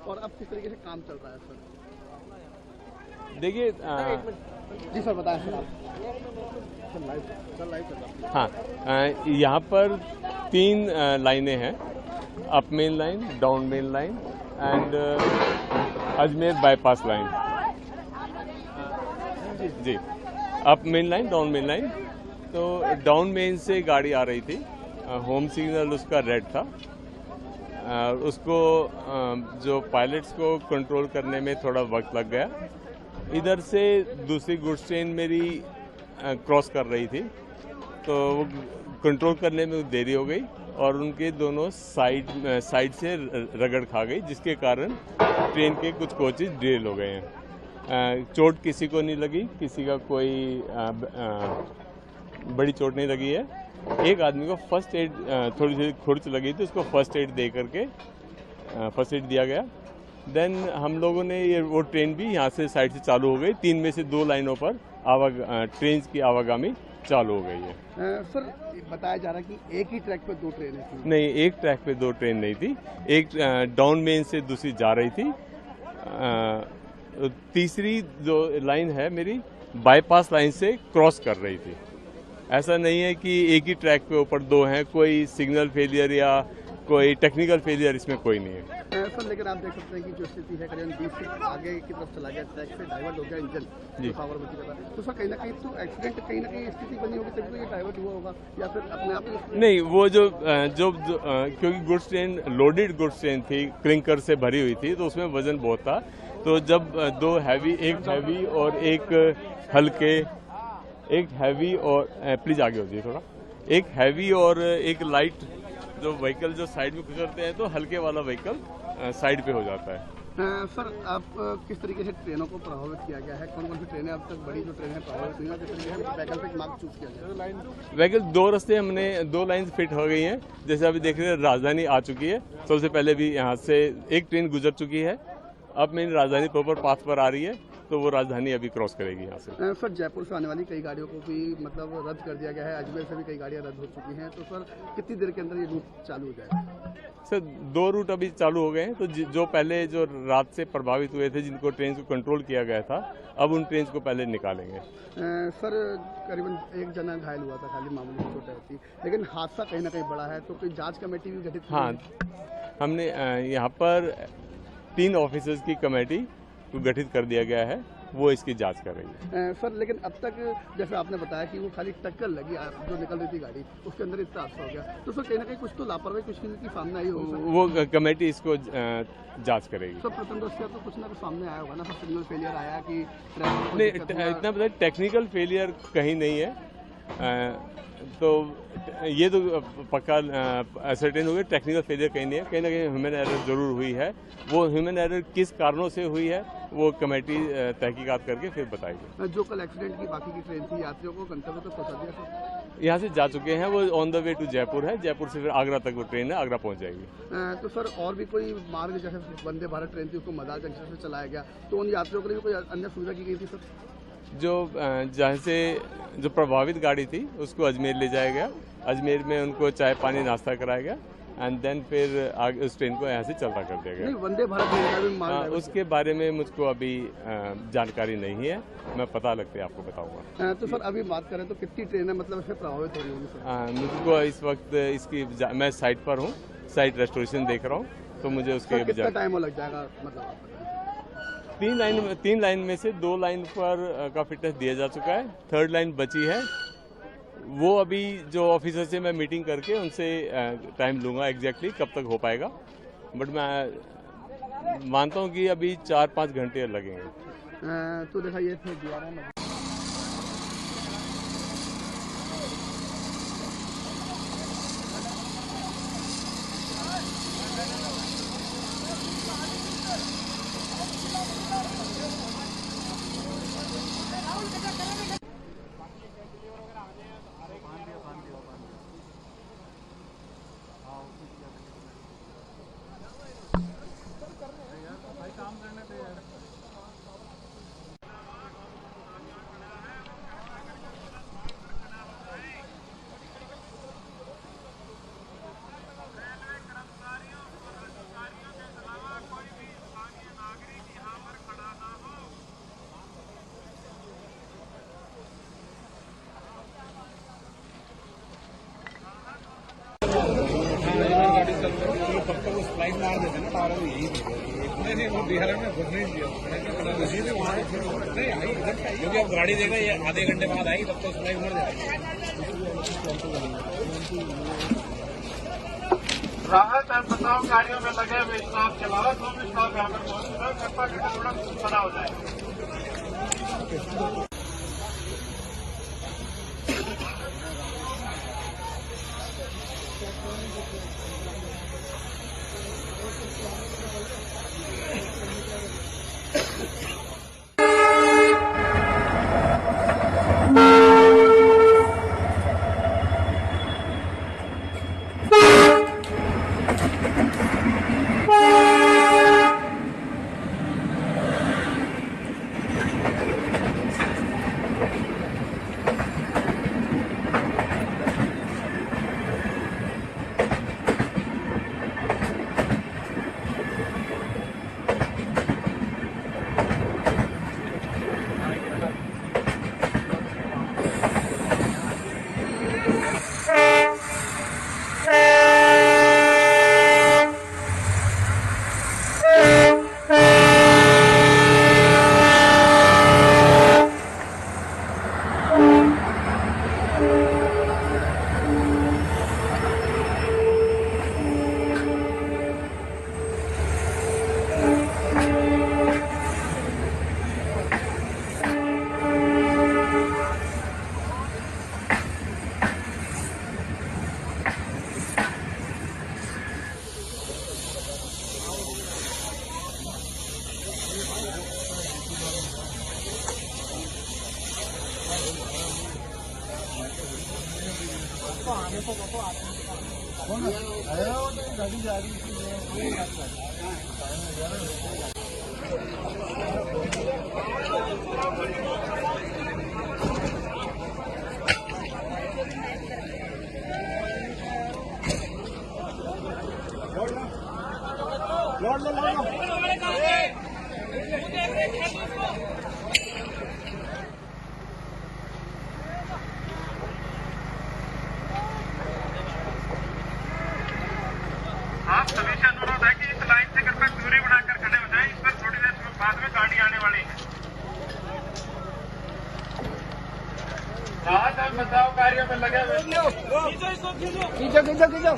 और अब किस तरीके से काम चल रहा है सर? देखिए जी सर बताएं सर आप। लाइव चल रहा है। हाँ, यहाँ पर 3 लाइनें हैं, up main line, down main line and Ajmer bypass line. जी, up main line, down main line. तो डाउन मेन से गाड़ी आ रही थी, होम सिग्नल उसका रेड था, उसको जो पायलट्स को कंट्रोल करने में थोड़ा वक्त लग गया। इधर से दूसरी गुड्स ट्रेन मेरी क्रॉस कर रही थी, तो वो कंट्रोल करने में देरी हो गई और उनके दोनों साइड से रगड़ खा गई, जिसके कारण ट्रेन के कुछ कोचेज डिरेल हो गए हैं। चोट किसी को नहीं लगी, किसी का कोई बड़ी चोट नहीं लगी है। एक आदमी को फर्स्ट एड, थोड़ी सी खुरच लगी थी, उसको फर्स्ट एड दे करके फर्स्ट एड दिया गया। देन हम लोगों ने वो ट्रेन भी यहाँ से साइड से चालू हो गई। 3 में से 2 लाइनों पर ट्रेन की आवागमनी चालू हो गई है। सर बताया जा रहा है कि एक ही ट्रैक पे 2 ट्रेनें थी। नहीं, एक ट्रैक पे 2 ट्रेन नहीं थी, एक डाउन मेन से दूसरी जा रही थी। तीसरी जो लाइन है मेरी बाईपास लाइन से क्रॉस कर रही थी। ऐसा नहीं है कि एक ही ट्रैक पे ऊपर 2 हैं, कोई सिग्नल फेलियर या कोई टेक्निकल फेलियर इसमें कोई नहीं है। सर लेकिन आप देख सकते हैं कि जो स्थिति है करीबन 20 फीट आगे की तरफ चला गया, ट्रैक से डाइवर्ट हो गया इंजन जी। साबरमती का। तो सर कहीं ना कहीं तो एक्सीडेंट कहीं ना कहीं स्थिति बनी होगी, तभी तो ये डाइवर्ट हुआ होगा, या फिर अपने आप नहीं, वो जो क्योंकि goods train loaded goods train थी, क्लिंकर से भरी हुई थी, तो उसमें वजन बहुत था। तो जब 2 हैवी, एक हैवी और एक हल्के, एक हैवी और प्लीज आगे हो जाइए थोड़ा, एक हैवी और एक लाइट जो व्हीकल जो साइड में गुजरते हैं, तो हल्के वाला व्हीकल साइड पे हो जाता है। सर आप किस तरीके से ट्रेनों को प्रभावित किया गया है? कौन कौन सी ट्रेनें अब तक बड़ी जो ट्रेनें प्रभावित हुई हैं, किस तरीके से वैकल्पिक मार्ग चूज किया गया? व्हीकल 2 रास्ते हमने 2 लाइन फिट हो गई हैं। जैसे अभी देख रहे हैं, राजधानी आ चुकी है, सबसे पहले भी यहाँ से एक ट्रेन गुजर चुकी है। अब मेरी राजधानी प्रॉपर पाथ पर आ रही है, तो वो राजधानी अभी क्रॉस करेगी यहाँ से। सर जयपुर से आने वाली कई गाड़ियों को भी मतलब रद्द कर दिया गया है, अजमेर से भी कई गाड़ियाँ रद्द हो चुकी हैं, तो सर कितनी देर के अंदर ये रूट चालू हो जाएगा? सर 2 रूट अभी चालू हो गए हैं, तो जो पहले जो रात से प्रभावित हुए थे, जिनको ट्रेन को कंट्रोल किया गया था, अब उन ट्रेन को पहले निकालेंगे। सर करीबन 1 जना घायल हुआ था, खाली मामूली चोट थी, लेकिन हादसा कहीं ना कहीं बड़ा है, तो कोई जांच कमेटी भी गठित की? हाँ, हमने यहाँ पर 3 ऑफिसर्स की कमेटी को गठित कर दिया गया है, वो इसकी जांच कर रही है। सर लेकिन अब तक जैसे आपने बताया कि वो खाली टक्कर लगी, जो निकल रही थी गाड़ी, उसके अंदर इतना हादसा हो गया, तो सर कहीं ना कहीं कुछ तो लापरवाही कुछ की सामने आई होगी? वो कमेटी इसको जांच करेगी। सर प्रथमदृष्टया तो कुछ ना कुछ सामने आया होगा ना, सर सिग्नल फेलियर आया कि नहीं, इतना पता, टेक्निकल फेलियर कहीं नहीं है। तो ये तो पक्का असर्टेन हो गया, टेक्निकल फेलियर कहीं नहीं है, कहीं ना कहीं ह्यूमन एरर जरूर हुई है। वो ह्यूमन एरर किस कारणों से हुई है, वो कमेटी तहकीकात करके फिर बताएगी। जो कल एक्सीडेंट की बाकी की ट्रेन थी, यात्रियों को गंतव्य तक पहुंचा दिया सर? यहाँ से जा चुके हैं, वो on the way to Jaipur है, जयपुर से फिर आगरा तक वो ट्रेन है, आगरा पहुँच जाएगी। तो सर और भी कोई मार्ग, जैसे वंदे भारत ट्रेन थी, उसको मदार जंक्शन से चलाया गया, तो उन यात्रियों के लिए कोई अन्य सुविधा की गई थी सर? जो जहाँ से जो प्रभावित गाड़ी थी, उसको अजमेर ले जाया गया, अजमेर में उनको चाय पानी नाश्ता कराया गया, एंड देन फिर आगे उस ट्रेन को यहाँ से चलता कर दिया गया। नहीं, वंदे भारत ट्रेन का भी मार्ग है उसके बारे में मुझको अभी जानकारी नहीं है, मैं पता लगते आपको बताऊंगा। तो सर अभी बात करें तो कितनी ट्रेनें मतलब इससे प्रभावित हो रही होंगी सर? मुझको इस वक्त इसकी मैं साइट पर हूँ, साइट रेस्टोरेशन देख रहा हूँ, तो मुझे उसके कितना टाइम लग जाएगा मतलब? 3 लाइन में से 2 लाइन पर का फिटनेस दिया जा चुका है, 3rd लाइन बची है। वो अभी जो ऑफिसर से मैं मीटिंग करके उनसे टाइम लूँगा एग्जैक्टली कब तक हो पाएगा, बट मैं मानता हूँ कि अभी 4-5 घंटे लगेंगे। तो देखा ये थे तब तक वो स्प्लाइन मार देते ना टावर को यही नहीं वो बिहार में घुस नहीं दिया नहीं आई इधर से क्योंकि अब गाड़ी देगा ये आधे घंटे बाद आएगी तब तक स्प्लाइन मर जाएगी। राहत और बचाव कार्यों में लगे हुए स्टाफ के अलावा जो भी स्टाफ यहाँ पर मौजूद है कृपया करके थोड़ा खड़ा हो जाए। आप सभी से अनुरोध है कि इस लाइन से कृपया दूरी बनाकर खड़े हो जाएं। इस पर थोड़ी देर बाद में गाड़ी आने वाली है। राहत और बचाव कार्यों में लगे हुए खींचो। खेचो खींचो।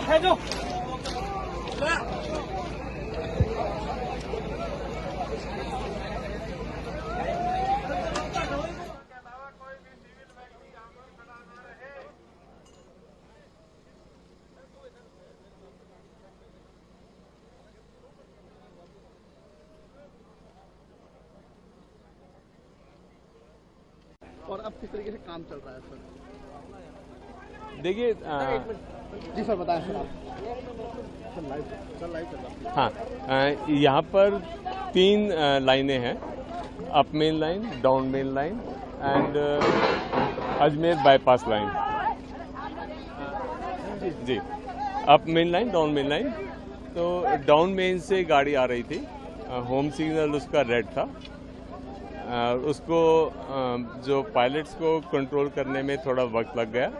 खेचो और अब किस तरीके से काम चल रहा है सर? देखिए जी सर बताएं सर आप। लाइव चल रहा है। हाँ, यहाँ पर 3 लाइनें हैं, up main line, down main line and Ajmer bypass line. जी, up main line, down main line. तो डाउन मेन से गाड़ी आ रही थी, होम सिग्नल उसका रेड था, उसको जो पायलट्स को कंट्रोल करने में थोड़ा वक्त लग गया।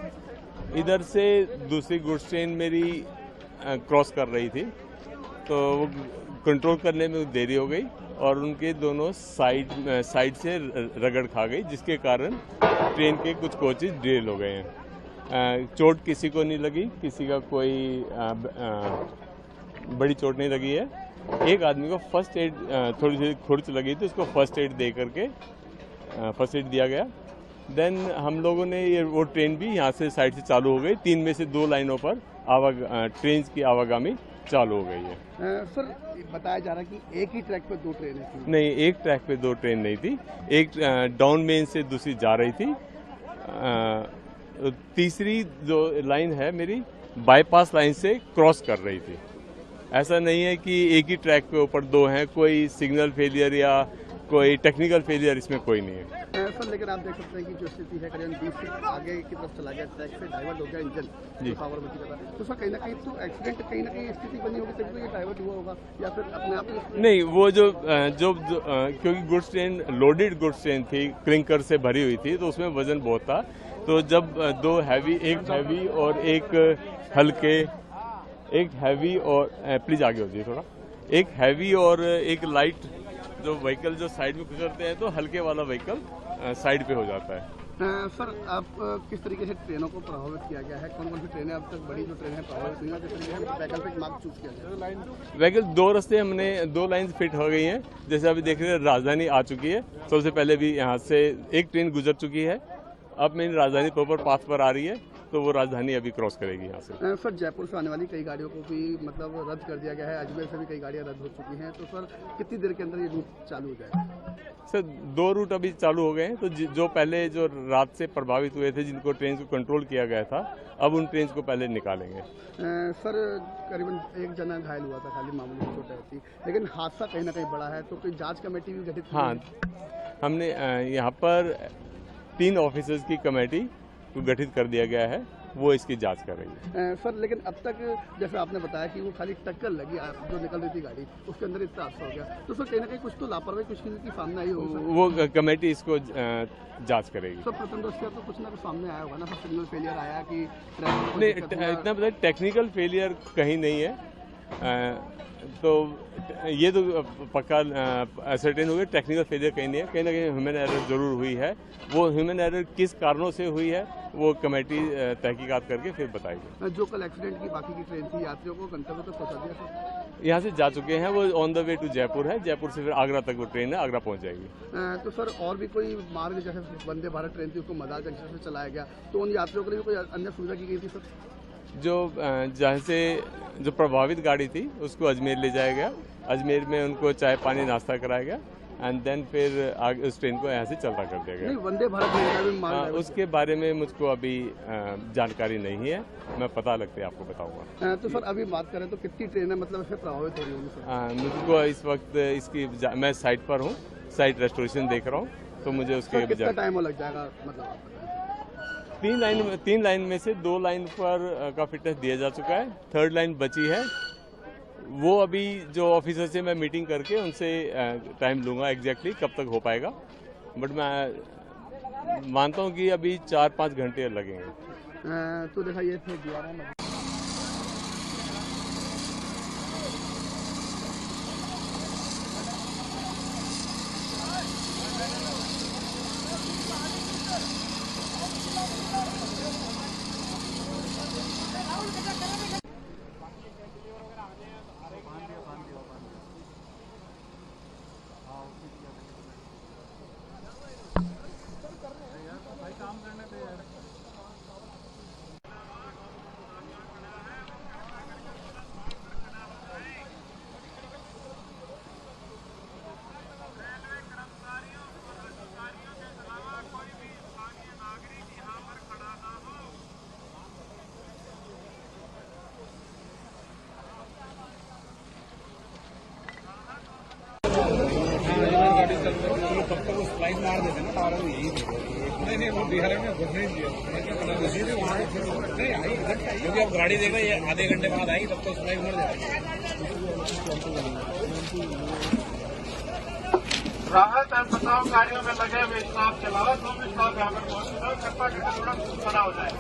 इधर से दूसरी गुड्स ट्रेन मेरी क्रॉस कर रही थी, तो वो कंट्रोल करने में देरी हो गई और उनके दोनों साइड से रगड़ खा गई, जिसके कारण ट्रेन के कुछ कोचेज डिरेल हो गए हैं। चोट किसी को नहीं लगी, किसी का कोई बड़ी चोट नहीं लगी है। एक आदमी को फर्स्ट एड, थोड़ी सी खुरच लगी थी, उसको फर्स्ट एड दे करके फर्स्ट एड दिया गया। देन हम लोगों ने वो ट्रेन भी यहाँ से साइड से चालू हो गई। 3 में से 2 लाइनों पर ट्रेन की आवागमनी चालू हो गई है। सर बताया जा रहा है कि एक ही ट्रैक पर 2 ट्रेनें थी। नहीं, एक ट्रैक पे 2 ट्रेन नहीं थी, एक डाउन मेन से दूसरी जा रही थी। तीसरी जो लाइन है मेरी, बाईपास लाइन से क्रॉस कर रही थी। ऐसा नहीं है कि एक ही ट्रैक के ऊपर दो हैं, कोई सिग्नल फेलियर या कोई टेक्निकल फेलियर इसमें कोई नहीं है। सर लेकिन आप देख सकते हैं कि जो स्थिति है करीबन 20 फीट आगे की तरफ चला गया, ट्रैक से डाइवर्ट हो गया इंजन जी। पावर बची कर रहा है। तो सर कहीं ना कहीं तो एक्सीडेंट कहीं ना कहीं स्थिति बनी होगी तभी तो ये डाइवर्ट हुआ होगा, या फिर अपने आप ही नहीं, वो जो क्योंकि goods train loaded goods train थी, क्लिंकर से भरी हुई थी, तो उसमें वजन बहुत था। तो जब दो हैवी, एक हैवी और एक हल्के, एक हैवी और प्लीज आगे हो जाइए थोड़ा, एक हैवी और एक लाइट जो व्हीकल जो साइड में गुजरते हैं, तो हल्के वाला व्हीकल साइड पे हो जाता है। सर आप किस तरीके से ट्रेनों को प्रभावित किया गया है? कौन कौन सी ट्रेनें अब तक बड़ी जो ट्रेनें प्रभावित हुई हैं, किस तरीके से वैकल्पिक मार्ग चूज किया गया? व्हीकल दो रास्ते हमने, दो लाइन फिट हो गई हैं। जैसे अभी देख रहे हैं राजधानी आ चुकी है, सबसे पहले भी यहाँ से एक ट्रेन गुजर चुकी है, अब मेरी राजधानी प्रॉपर पाथ पर आ रही है, तो वो राजधानी अभी क्रॉस करेगी यहाँ से। सर जयपुर से आने वाली कई गाड़ियों को भी मतलब रद्द कर दिया गया है, अजमेर से भी कई गाड़ियाँ रद्द हो चुकी हैं, तो सर कितनी देर के अंदर ये रूट चालू हो जाएगा? सर दो रूट अभी चालू हो गए हैं, तो जो पहले जो रात से प्रभावित हुए थे, जिनको ट्रेन को कंट्रोल किया गया था, अब उन ट्रेन को पहले निकालेंगे। सर करीबन एक जना घायल हुआ था, खाली मामूली चोट थी, लेकिन हादसा कहीं ना कहीं बड़ा है, तो कोई जांच कमेटी भी गठित की है? हाँ, हमने यहाँ पर 3 ऑफिसर्स की कमेटी को गठित कर दिया गया है, वो इसकी जांच कर रही है। सर लेकिन अब तक जैसे आपने बताया कि वो खाली टक्कर लगी, जो निकल रही थी गाड़ी, उसके अंदर इतना हादसा हो गया, तो सर कहीं ना कहीं कुछ तो लापरवाही कुछ की सामने आई होगी? वो कमेटी इसको जांच करेगी। सर प्रथमदृष्टया तो कुछ ना कुछ सामने आया होगा ना, सर सिग्नल फेलियर आया कि नहीं, इतना पता, टेक्निकल फेलियर कहीं नहीं है, तो ये तो पक्का असर्टेन हो गया, टेक्निकल फेलियर कहीं नहीं है, कहीं ना कहीं ह्यूमन एरर जरूर हुई है। वो ह्यूमन एरर किस कारणों से हुई है, वो कमेटी तहकीकात करके फिर बताएगी। जो कल एक्सीडेंट की बाकी की ट्रेन थी, यात्रियों को गंतव्य तक पहुंचा दिया सर? यहाँ से जा चुके हैं, वो on the way to Jaipur है, जयपुर से फिर आगरा तक वो ट्रेन है, आगरा पहुँच जाएगी। तो सर और भी कोई मार्ग, जैसे वंदे भारत ट्रेन थी उसको मदार जंक्शन से चलाया गया, तो उन यात्रियों के लिए कोई अन्य सुविधा की गई थी सर? जो जहाँ से जो प्रभावित गाड़ी थी उसको अजमेर ले जाया गया, अजमेर में उनको चाय पानी नाश्ता कराया गया, एंड देन फिर आगे उस ट्रेन को यहाँ से चलता कर दिया गया। वंदे भारत ट्रेन का भी मार्ग है? उसके बारे में मुझको अभी जानकारी नहीं है, मैं पता लगते आपको बताऊंगा। तो सर अभी बात करें तो कितनी ट्रेनें मतलब इससे प्रभावित हो रही होंगी सर? मुझको इस वक्त इसकी मैं साइट पर हूँ, साइट रेस्टोरेशन देख रहा हूँ, तो मुझे उसके कितना टाइम लग जाएगा मतलब? 3 लाइन में से 2 लाइन पर का फिटनेस दिया जा चुका है, 3rd लाइन बची है, वो अभी जो ऑफिसर से मैं मीटिंग करके उनसे टाइम लूंगा एग्जैक्टली कब तक हो पाएगा, बट मैं मानता हूँ कि अभी 4-5 घंटे लगेंगे। तो देखा ये थे 11 तब तक उस लाइन मार देते ना, टावर में यही नहीं, वो बिहार में घुसने नहीं दिया, वहाँ नहीं आई इधर, क्योंकि अब गाड़ी देख रहे हैं आधे घंटे बाद आई, तब तक उस लाइन उड़ जाएगी। राहत एवं बचाव कार्यों में लगे हुए स्टाफ के अलावा जो भी स्टाफ यहाँ पर मौजूद है, कृपया करके थोड़ा खड़ा हो जाए।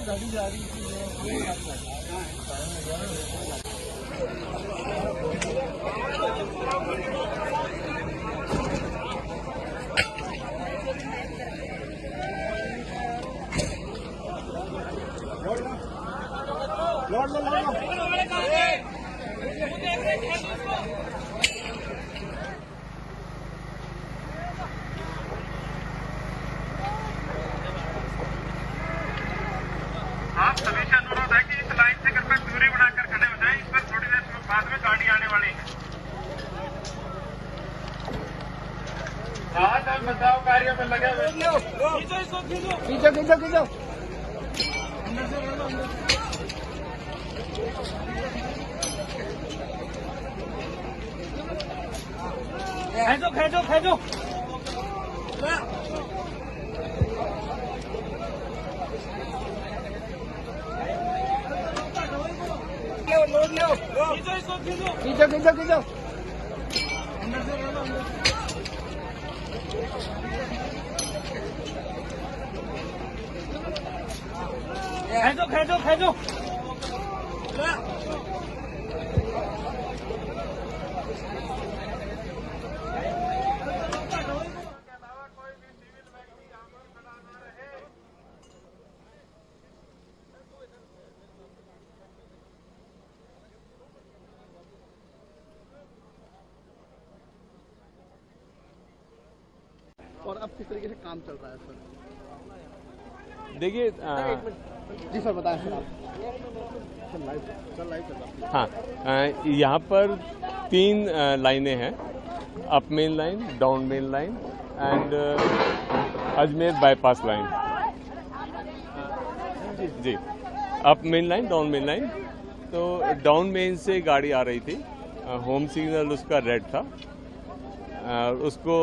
गाड़ी जा रही थी आप सभी से अनुरोध है कि इस लाइन से कृपया दूरी बनाकर खड़े हो जाएं। इस पर थोड़ी देर बाद में गाड़ी आने वाली है। राहत और बचाव कार्यों में लगे हुए खींचो खींचो खींचो खेचो खेचो खींचो खींचो खींचो खेचो खेचो और अब किस तरीके से काम चल रहा है सर? देखिए जी सर बताएं सर आप। सर लाइव चल रहा है। हाँ, यहाँ पर 3 लाइनें हैं, up main line, down main line and Ajmer bypass line. जी, up main line, down main line. तो डाउन मेन से गाड़ी आ रही थी, होम सिग्नल उसका रेड था। उसको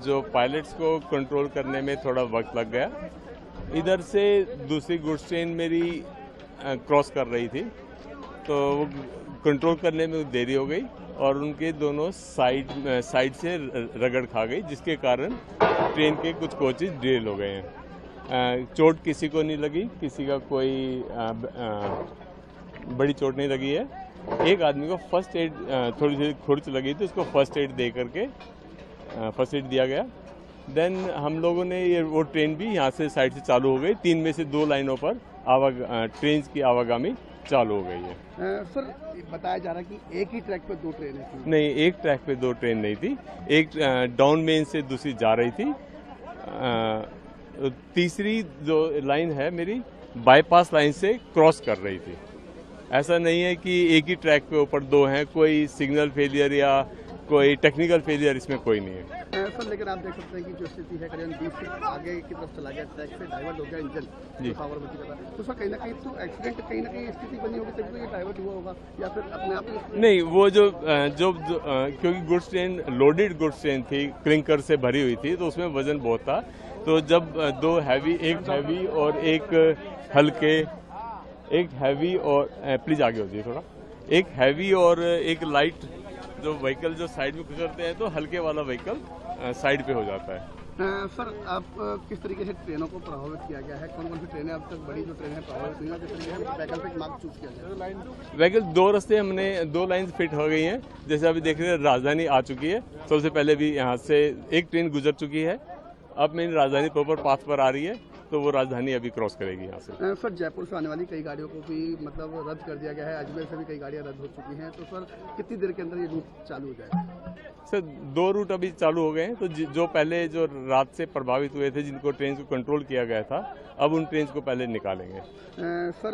जो पायलट्स को कंट्रोल करने में थोड़ा वक्त लग गया। इधर से दूसरी गुड्स ट्रेन मेरी क्रॉस कर रही थी, तो वो कंट्रोल करने में देरी हो गई और उनके दोनों साइड से रगड़ खा गई, जिसके कारण ट्रेन के कुछ कोचेज डिले हो गए हैं। चोट किसी को नहीं लगी, किसी का कोई बड़ी चोट नहीं लगी है। एक आदमी को फर्स्ट एड थोड़ी सी खुरच लगी थी, उसको फर्स्ट एड दे करके फर्स्ट एड दिया गया। देन हम लोगों ने वो ट्रेन भी यहाँ से साइड से चालू हो गई। 3 में से 2 लाइनों पर ट्रेन की आवागमनी चालू हो गई है। सर बताया जा रहा है कि एक ही ट्रैक पे 2 ट्रेनें थी। नहीं, एक ट्रैक पे 2 ट्रेन नहीं थी। एक डाउन मेन से दूसरी जा रही थी। तीसरी जो लाइन है मेरी बाईपास लाइन से क्रॉस कर रही थी। ऐसा नहीं है कि एक ही ट्रैक पे ऊपर 2 हैं, कोई सिग्नल फेलियर या कोई टेक्निकल फेलियर इसमें कोई नहीं है। सर लेकिन आप देख सकते हैं कि जो स्थिति है करीबन 20 फीट आगे की तरफ चला गया, ट्रैक से डाइवर्ट हो गया इंजन, जी। पावर बची था। तो सर कहीं ना कहीं तो एक्सीडेंट कहीं ना कहीं स्थिति बनी होगी, तभी तो ये डाइवर्ट हुआ होगा, या फिर अपने आप नहीं, वो जो क्योंकि goods train loaded goods train थी, क्लिंकर से भरी हुई थी, तो उसमें वजन बहुत था। तो जब 2 हैवी, एक हैवी और एक हल्के, एक हैवी और प्लीज आगे हो जाइए थोड़ा, एक हैवी और एक लाइट जो व्हीकल जो साइड में गुजरते हैं, तो हल्के वाला व्हीकल साइड पे हो जाता है। सर आप किस तरीके से ट्रेनों को प्रभावित किया गया है? कौन कौन सी ट्रेनें अब तक बड़ी जो ट्रेनें प्रभावित हुई हैं, किस तरीके से वैकल्पिक मार्ग चूज किया गया? व्हीकल 2 रास्ते हमने 2 लाइन फिट हो गई हैं। जैसे अभी देख रहे हैं राजधानी आ चुकी है, सबसे पहले भी यहाँ से एक ट्रेन गुजर चुकी है। अब मेरी राजधानी प्रॉपर पाथ पर आ रही है, तो वो राजधानी अभी क्रॉस करेगी यहाँ से। सर जयपुर से आने वाली कई गाड़ियों को भी मतलब रद्द कर दिया गया है, अजमेर से भी कई गाड़ियाँ रद्द हो चुकी हैं, तो सर कितनी देर के अंदर ये रूट चालू हो जाएगा? सर 2 रूट अभी चालू हो गए हैं। तो जो पहले जो रात से प्रभावित हुए थे, जिनको ट्रेन को कंट्रोल किया गया था, अब उन ट्रेन को पहले निकालेंगे। सर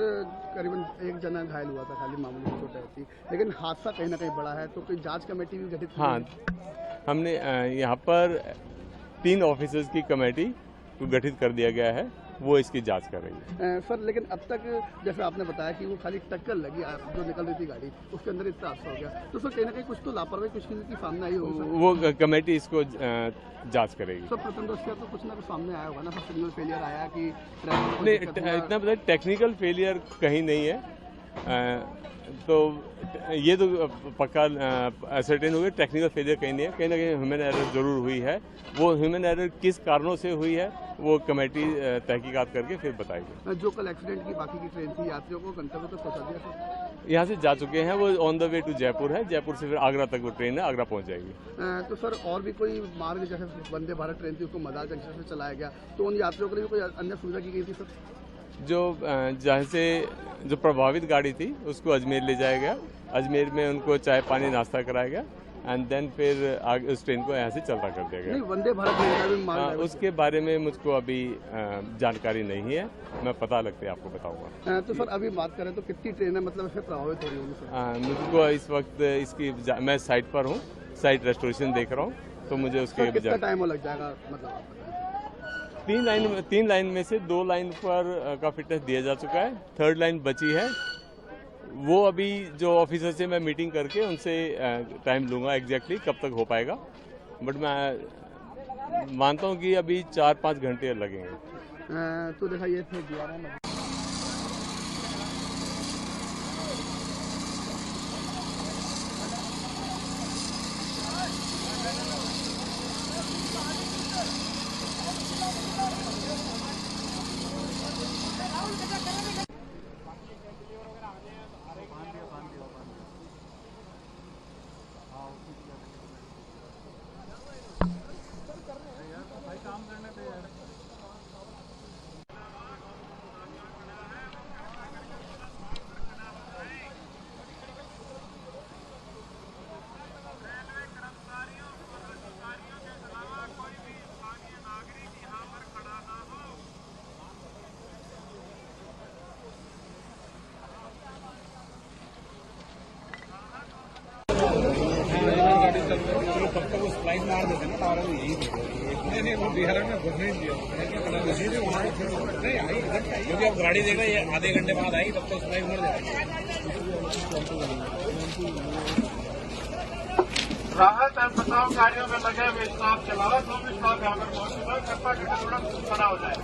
करीबन 1 जना घायल हुआ था, खाली मामूली चोटें होती, लेकिन हादसा कहीं ना कहीं बड़ा है, तो कोई जांच कमेटी भी गठित? हाँ, हमने यहाँ पर 3 ऑफिसर्स की कमेटी को गठित कर दिया गया है, वो इसकी जांच कर रही है। सर लेकिन अब तक जैसे आपने बताया कि वो खाली टक्कर लगी, जो निकल रही थी गाड़ी, उसके अंदर इतना हादसा हो गया, तो सर कहीं ना कहीं कुछ तो लापरवाही कुछ की सामने आई होगी? वो कमेटी इसको जांच करेगी। सर प्रथम दृष्टया तो कुछ ना कुछ सामने आया होगा ना, सर सिग्नल फेलियर आया कि नहीं, इतना पता टेक्निकल फेलियर कहीं नहीं है। तो ये तो पक्का असर्टेन हो गया, टेक्निकल फेलियर कहीं नहीं है, कहीं ना कहीं ह्यूमन एरर जरूर हुई है। वो ह्यूमन एरर किस कारणों से हुई है वो कमेटी तहकीकात करके फिर बताएगी। जो कल एक्सीडेंट की बाकी की ट्रेन थी, यात्रियों को गंतव्य तक पहुंचा दिया सर? यहाँ से जा चुके हैं, वो on the way to Jaipur है, जयपुर से फिर आगरा तक वो ट्रेन है, आगरा पहुँच जाएगी। तो सर और भी कोई मार्ग, जैसे वंदे भारत ट्रेन थी उसको मदार जंक्शन से चलाया गया, तो उन यात्रियों के लिए कोई अन्य सुविधा की गई थी सर? जो जहाँ से जो प्रभावित गाड़ी थी उसको अजमेर ले जाया गया, अजमेर में उनको चाय पानी नाश्ता कराया गया एंड देन फिर आगे उस ट्रेन को यहाँ से चलता कर दिया गया। वंदे भारत ट्रेन का भी मार्ग है उसके बारे में मुझको अभी जानकारी नहीं है, मैं पता लगते आपको बताऊंगा। तो सर अभी बात करें तो कितनी ट्रेनें मतलब इससे प्रभावित हो रही होंगी सर? मुझको इस वक्त इसकी मैं साइट पर हूँ, साइट रेस्टोरेशन देख रहा हूँ, तो मुझे उसके कितना टाइम लग जाएगा मतलब? 3 लाइन में से 2 लाइन पर का फिटनेस दिया जा चुका है, 3rd लाइन बची है। वो अभी जो ऑफिसर से मैं मीटिंग करके उनसे टाइम लूंगा एग्जैक्टली कब तक हो पाएगा, बट मैं मानता हूँ कि अभी 4-5 घंटे लगेंगे। तो देखा ये थे DRM तब तक उस लाइन मार देते ना टावर यही नहीं, वो बिहार में घुस नहीं दिया नहीं आई, क्योंकि अब गाड़ी देगा ये आधे घंटे बाद आई, तब तक उस लाइन उमड़ जाएगी। राहत एवं बचाव कार्यों में लगे हुए स्टाफ के अलावा जो भी स्टाफ यहाँ पर मौजूद है कृपया करके तुरंत खड़ा हो जाए।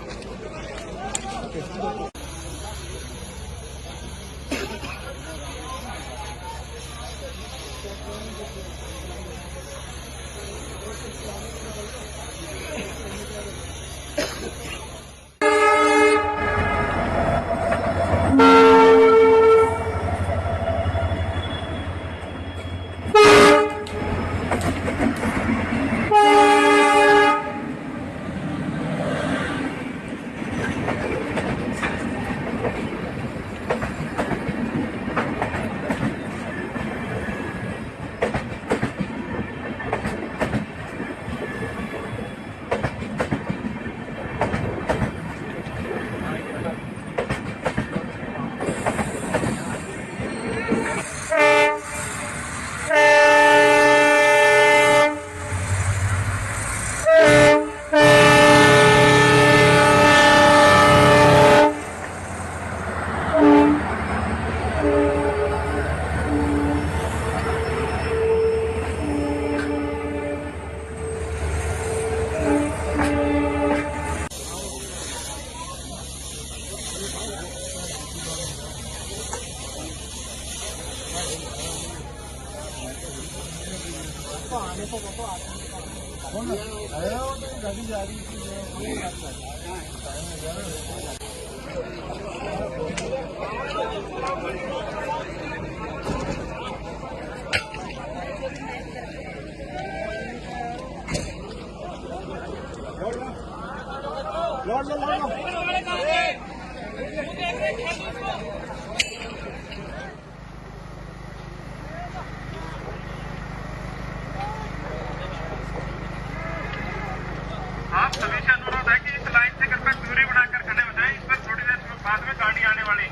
आप सभी से अनुरोध है कि इस लाइन से कृपया दूरी बनाकर खड़े हो जाएं, इस पर थोड़ी देर बाद में गाड़ी आने वाली है।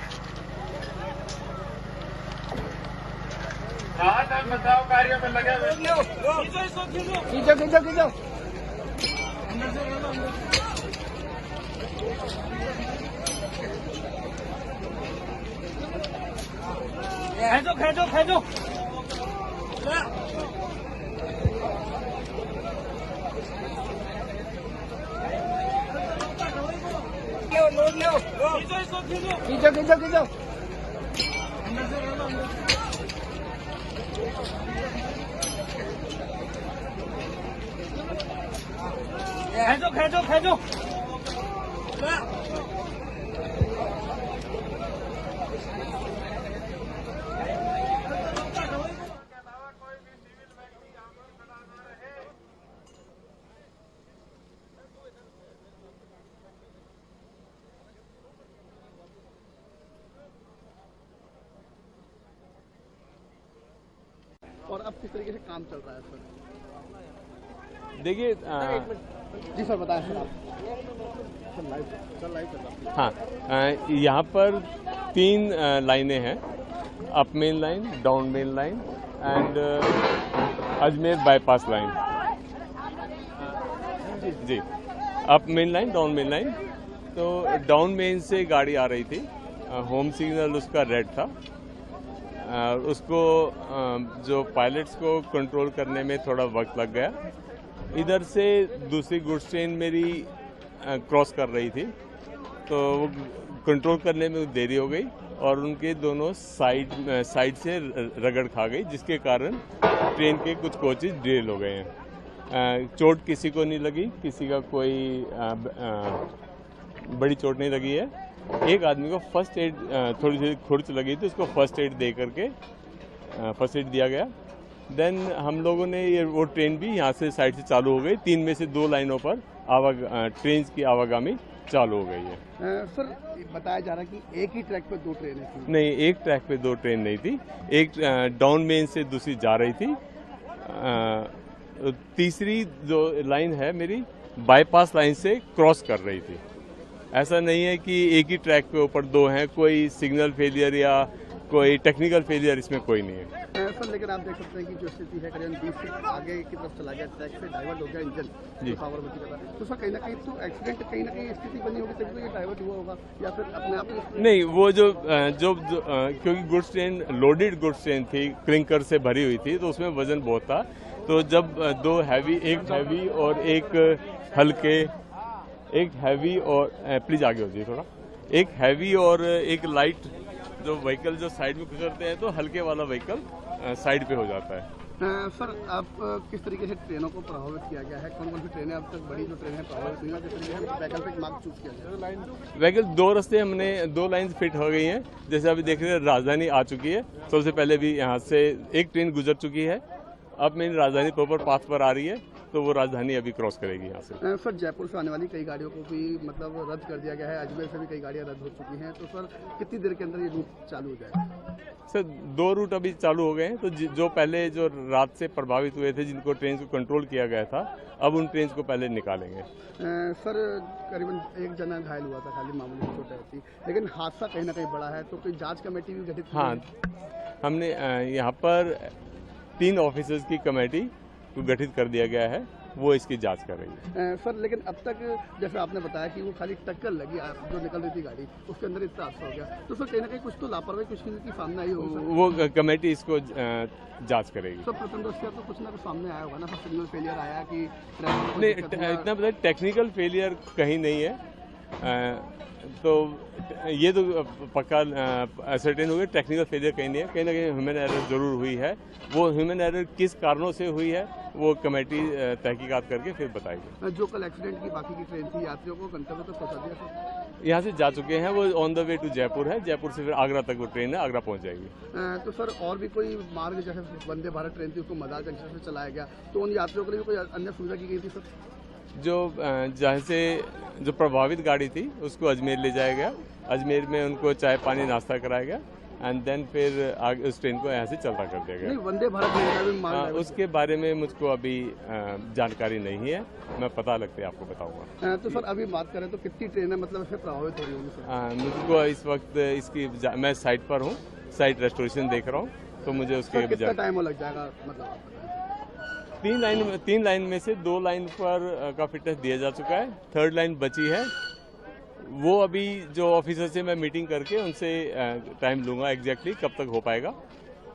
राहत एवं बचाव कार्यों में लगे हुए खींचो। खेचो खींचो खेचो खेचो खेचो। और अब किस तरीके से काम चल रहा है सर? देखिए जी सर बताएं सर आप। सर लाइव चल रहा है। हाँ, यहाँ पर 3 लाइनें हैं, up main line, down main line and Ajmer bypass line. जी, up main line, down main line. तो डाउन मेन से गाड़ी आ रही थी, होम सिग्नल उसका रेड था। उसको जो पायलट्स को कंट्रोल करने में थोड़ा वक्त लग गया। इधर से दूसरी गुड्स ट्रेन मेरी क्रॉस कर रही थी, तो वो कंट्रोल करने में देरी हो गई और उनके दोनों साइड से रगड़ खा गई, जिसके कारण ट्रेन के कुछ कोचेज डिरेल हो गए हैं। चोट किसी को नहीं लगी, किसी का कोई बड़ी चोट नहीं लगी है। एक आदमी को फर्स्ट एड, थोड़ी सी खुरच लगी थी, उसको फर्स्ट एड दे करके फर्स्ट एड दिया गया। देन हम लोगों ने वो ट्रेन भी यहाँ से साइड से चालू हो गई। 3 में से 2 लाइनों पर ट्रेन की आवागमनी चालू हो गई है। सर बताया जा रहा है कि एक ही ट्रैक पे 2 ट्रेनें थी। नहीं, एक ट्रैक पे 2 ट्रेन नहीं थी। एक डाउन मेन से दूसरी जा रही थी। तीसरी जो लाइन है मेरी बाईपास लाइन से क्रॉस कर रही थी। ऐसा नहीं है कि एक ही ट्रैक पे ऊपर 2 हैं, कोई सिग्नल फेलियर या कोई टेक्निकल फेलियर इसमें कोई नहीं है। सर लेकिन आप देख सकते हैं कि जो स्थिति है करीब 20 फीट आगे की तरफ चला गया, ट्रैक से डाइवर्ट हो गया इंजन जी। साबरमती का। तो सर कहीं ना कहीं तो एक्सीडेंट कहीं ना कहीं स्थिति बनी होगी तभी तो ये डाइवर्ट हुआ होगा, या फिर अपने आप नहीं, वो जो क्योंकि goods train loaded goods train थी, क्लिंकर से भरी हुई थी, तो उसमें वजन बहुत था। तो जब 2 हैवी, एक हैवी और एक हल्के, एक हैवी और प्लीज आगे हो जाइए थोड़ा, एक हैवी और एक लाइट जो व्हीकल जो साइड में गुजरते हैं, तो हल्के वाला व्हीकल साइड पे हो जाता है। सर आप किस तरीके से ट्रेनों को प्रभावित किया गया है? कौन कौन सी ट्रेनें अब तक बड़ी जो ट्रेनें प्रभावित हुई हैं, किस तरीके से वैकल्पिक मार्ग चूज किया गया? व्हीकल 2 रास्ते हमने 2 लाइन फिट हो गई हैं। जैसे अभी देख रहे हैं राजधानी आ चुकी है, सबसे पहले भी यहाँ से एक ट्रेन गुजर चुकी है। अब मेरी राजधानी प्रॉपर पाथ पर आ रही है, तो वो राजधानी अभी क्रॉस करेगी यहाँ से। सर जयपुर से आने वाली कई गाड़ियों को भी मतलब रद्द कर दिया गया है, अजमेर से भी कई गाड़ियाँ रद्द हो चुकी हैं, तो सर कितनी देर के अंदर ये रूट चालू हो जाएगा? सर 2 रूट अभी चालू हो गए हैं। तो जो पहले जो रात से प्रभावित हुए थे, जिनको ट्रेन को कंट्रोल किया गया था, अब उन ट्रेन को पहले निकालेंगे। सर करीबन 1 जना घायल हुआ था, खाली मामूली चोट होती, लेकिन हादसा कहीं ना कहीं बड़ा है, तो कोई जांच कमेटी भी गठित? हाँ, हमने यहाँ पर 3 ऑफिसर्स की कमेटी को गठित कर दिया गया है, वो इसकी जांच कर रही है। सर लेकिन अब तक जैसे आपने बताया कि वो खाली टक्कर लगी, जो निकल रही थी गाड़ी, उसके अंदर इतना हादसा हो गया, तो सर कहीं ना कहीं कुछ तो लापरवाही कुछ की सामने आई होगी? वो कमेटी इसको जांच करेगी। सर प्रथमदृष्टया तो कुछ ना कुछ सामने आया होगा ना, सर सिग्नल फेलियर आया कि नहीं, इतना पता, टेक्निकल फेलियर कहीं नहीं है। तो ये तो पक्का सर्टेन हो गया, टेक्निकल फेलियर कहीं नहीं है। कहीं ना कहीं ह्यूमन एरर जरूर हुई है। वो ह्यूमन एरर किस कारणों से हुई है, वो कमेटी तहकीकात करके फिर बताएगी। जो कल एक्सीडेंट की बाकी की ट्रेन थी, यात्रियों को गंतव्य तक पहुंचा दिया सर? यहाँ से जा चुके हैं, वो on the way to Jaipur है। जयपुर से फिर आगरा तक वो ट्रेन है, आगरा पहुँच जाएगी। तो सर और भी कोई मार्ग, जैसे वंदे भारत ट्रेन थी, उसको मदार जंक्शन से चलाया गया, तो उन यात्रियों के लिए कोई अन्य सुविधा की गई थी सर? जो जहाँ से जो प्रभावित गाड़ी थी, उसको अजमेर ले जाया गया। अजमेर में उनको चाय पानी नाश्ता कराया गया एंड देन फिर आगे उस ट्रेन को यहाँ से चलता कर दिया गया। नहीं, वंदे भारत ट्रेन का भी मार्ग है उसके बारे में मुझको अभी जानकारी नहीं है, मैं पता लगते आपको बताऊंगा। तो सर अभी बात करें तो कितनी ट्रेनें मतलब इससे प्रभावित हो रही होंगी सर? मुझको इस वक्त इसकी मैं साइट पर हूँ, साइट रेस्टोरेशन देख रहा हूँ, तो मुझे उसके कितना टाइम लग जाएगा मतलब? 3 लाइन में से 2 लाइन पर का फिटनेस दिया जा चुका है, 3rd लाइन बची है। वो अभी जो ऑफिसर से मैं मीटिंग करके उनसे टाइम लूँगा एग्जैक्टली कब तक हो पाएगा,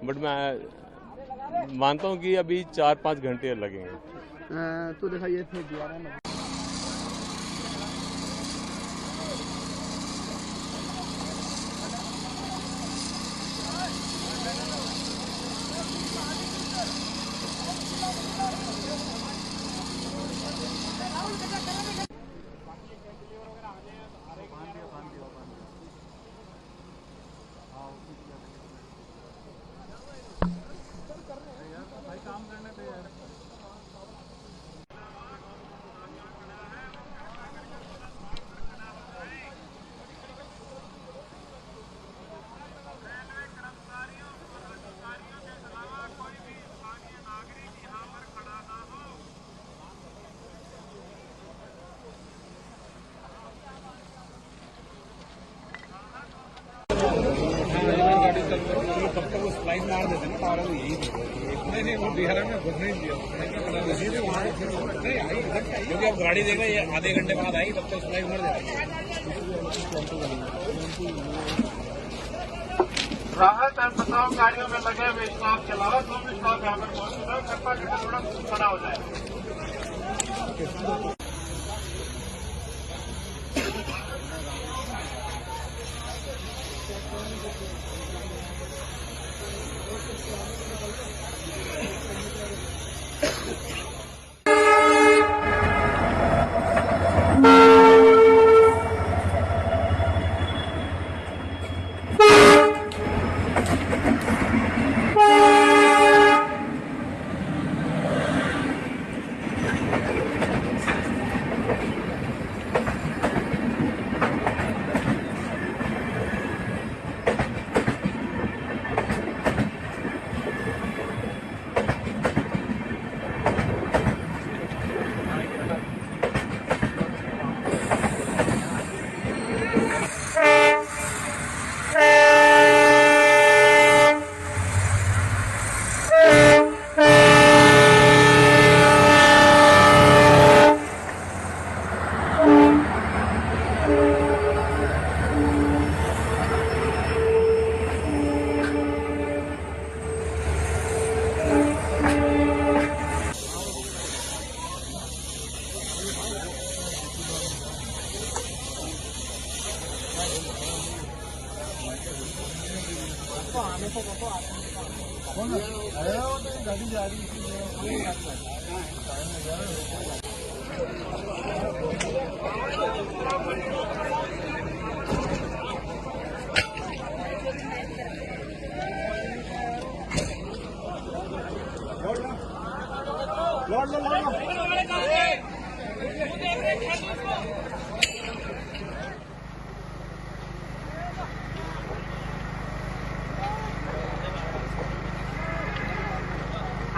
बट मैं मानता हूँ कि अभी 4-5 घंटे लगेंगे। तो देखा ये थे DRM Vamos a टावर तो यही नहीं वो बिहार में घुस नहीं दिया नहीं आई इधर से आई क्योंकि अब गाड़ी देगा ये आधे घंटे बाद आई तब तक सुनाई उमड़ जाएगी। राहत एवं बचाव कार्यों में लगे हुए स्टाफ के अलावा जो भी स्टाफ यहाँ पर मौजूद है कृपया करके थोड़ा खड़ा हो जाए।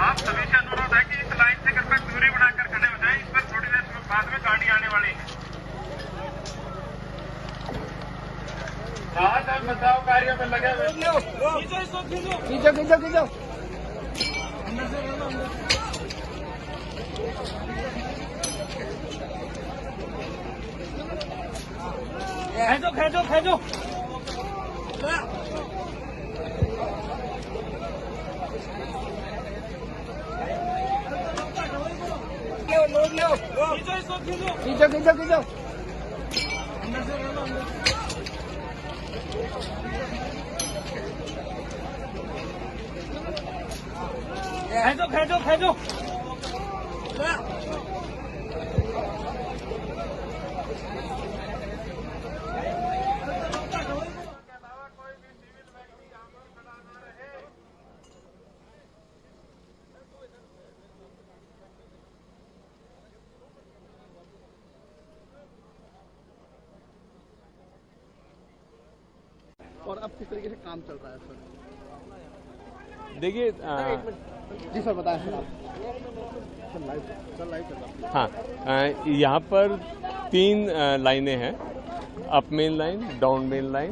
आप सभी से अनुरोध है कि इस लाइन से कृपया दूरी बनाकर खड़े हो जाएं। इस पर थोड़ी देर बाद में गाड़ी आने वाली है। राहत एवं बचाव कार्यों में लगे हुए खींचो। खेचो खींचो। खेचो और अब किस तरीके से काम चल रहा है सर? देखिए जी सर बताएं सर आप। सर लाइव चल रहा है। हाँ, यहाँ पर 3 लाइनें हैं, up main line, down main line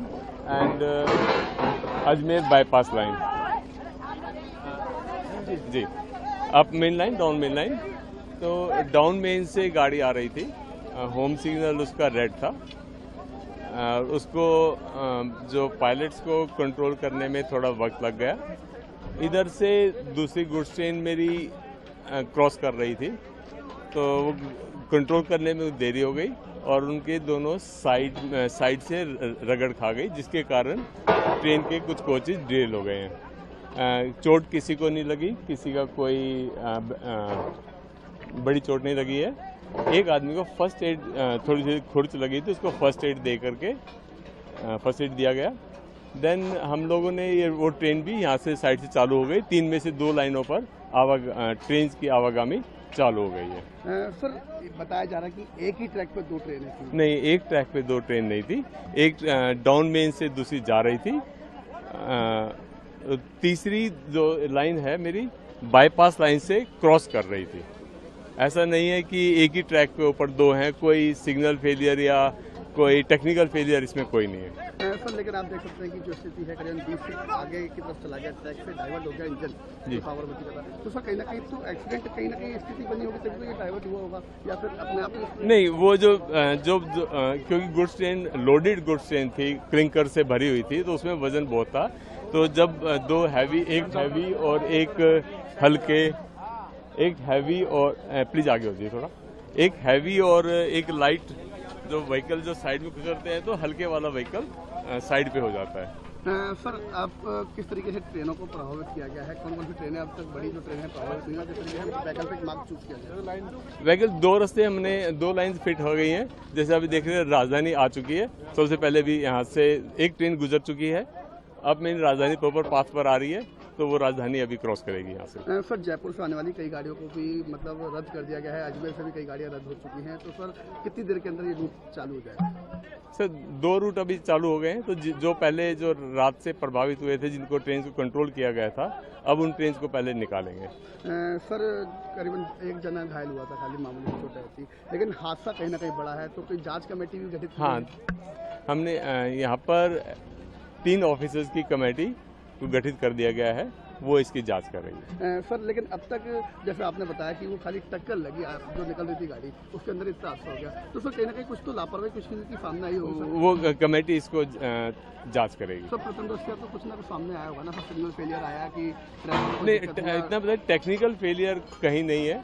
and Ajmer bypass line. जी, up main line, down main line. तो डाउन मेन से गाड़ी आ रही थी, होम सिग्नल उसका रेड था। उसको जो पायलट्स को कंट्रोल करने में थोड़ा वक्त लग गया। इधर से दूसरी गुड्स ट्रेन मेरी क्रॉस कर रही थी, तो वो कंट्रोल करने में देरी हो गई और उनके दोनों साइड से रगड़ खा गई, जिसके कारण ट्रेन के कुछ कोचेज डिरेल हो गए हैं। चोट किसी को नहीं लगी, किसी का कोई बड़ी चोट नहीं लगी है। एक आदमी को फर्स्ट एड, थोड़ी सी खुरच लगी थी, उसको फर्स्ट एड दे करके फर्स्ट एड दिया गया। देन हम लोगों ने वो ट्रेन भी यहाँ से साइड से चालू हो गई। 3 में से 2 लाइनों पर ट्रेन की आवागमनी चालू हो गई है। सर बताया जा रहा है कि एक ही ट्रैक पे 2 ट्रेनें थी। नहीं, एक ट्रैक पे 2 ट्रेन नहीं थी। एक डाउन मेन से दूसरी जा रही थी। तीसरी जो लाइन है मेरी बाईपास लाइन से क्रॉस कर रही थी। ऐसा नहीं है कि एक ही ट्रैक पे ऊपर 2 हैं, कोई सिग्नल फेलियर या कोई टेक्निकल फेलियर इसमें कोई नहीं है। सर लेकिन आप देख सकते हैं कि जो स्थिति है करीबन 20 फीट आगे की तरफ चला गया, ट्रैक से डाइवर्ट हो गया इंजन जी। पावर बची का, तो सर कहीं ना कहीं तो एक्सीडेंट कहीं ना कहीं स्थिति बनी होगी तभी तो ये डाइवर्ट हुआ होगा, या फिर अपने आप ही नहीं, वो जो क्योंकि goods train loaded goods train थी, क्लिंकर से भरी हुई थी, तो उसमें वजन बहुत था। तो जब एक हैवी और एक हल्के, एक हैवी और प्लीज आगे हो जाइए थोड़ा, एक हैवी और एक लाइट जो व्हीकल जो साइड में गुजरते हैं, तो हल्के वाला व्हीकल साइड पे हो जाता है। सर आप किस तरीके से ट्रेनों को प्रभावित किया गया है, कौन कौन सी ट्रेनें अब तक बड़ी जो ट्रेनें प्रभावित हुई हैं, किस तरीके से वैकल्पिक मार्ग चूज किया गया? व्हीकल 2 रास्ते हमने 2 लाइन फिट हो गई हैं। जैसे अभी देख रहे हैं राजधानी आ चुकी है, सबसे पहले भी यहाँ से एक ट्रेन गुजर चुकी है, अब मेरी राजधानी प्रॉपर पाथ पर आ रही है, तो वो राजधानी अभी क्रॉस करेगी यहाँ से। सर जयपुर से आने वाली कई गाड़ियों को भी मतलब रद्द कर दिया गया है, अजमेर से भी कई गाड़ियाँ रद्द हो चुकी हैं, तो सर कितनी देर के अंदर ये रूट चालू हो जाएगा? सर 2 रूट अभी चालू हो गए हैं, तो जो पहले जो रात से प्रभावित हुए थे, जिनको ट्रेन को कंट्रोल किया गया था, अब उन ट्रेन को पहले निकालेंगे। सर करीबन एक जना घायल हुआ था, खाली मामूली चोट आई थी, लेकिन हादसा कहीं ना कहीं बड़ा है, तो कोई जांच कमेटी भी गठित? हाँ, हमने यहाँ पर 3 ऑफिसर्स की कमेटी को गठित कर दिया गया है, वो इसकी जांच कर रही है। सर लेकिन अब तक जैसे आपने बताया कि वो खाली टक्कर लगी जो निकल रही थी गाड़ी, उसके अंदर इतना हादसा हो गया, तो सर कहीं ना कहीं कुछ तो लापरवाही कुछ की सामने आई होगी? वो कमेटी इसको जांच करेगी। सर प्रथमदृष्टया तो कुछ ना कुछ सामने आया होगा ना, सर सिग्नल फेलियर आया कि नहीं, इतना पता टेक्निकल फेलियर कहीं नहीं है,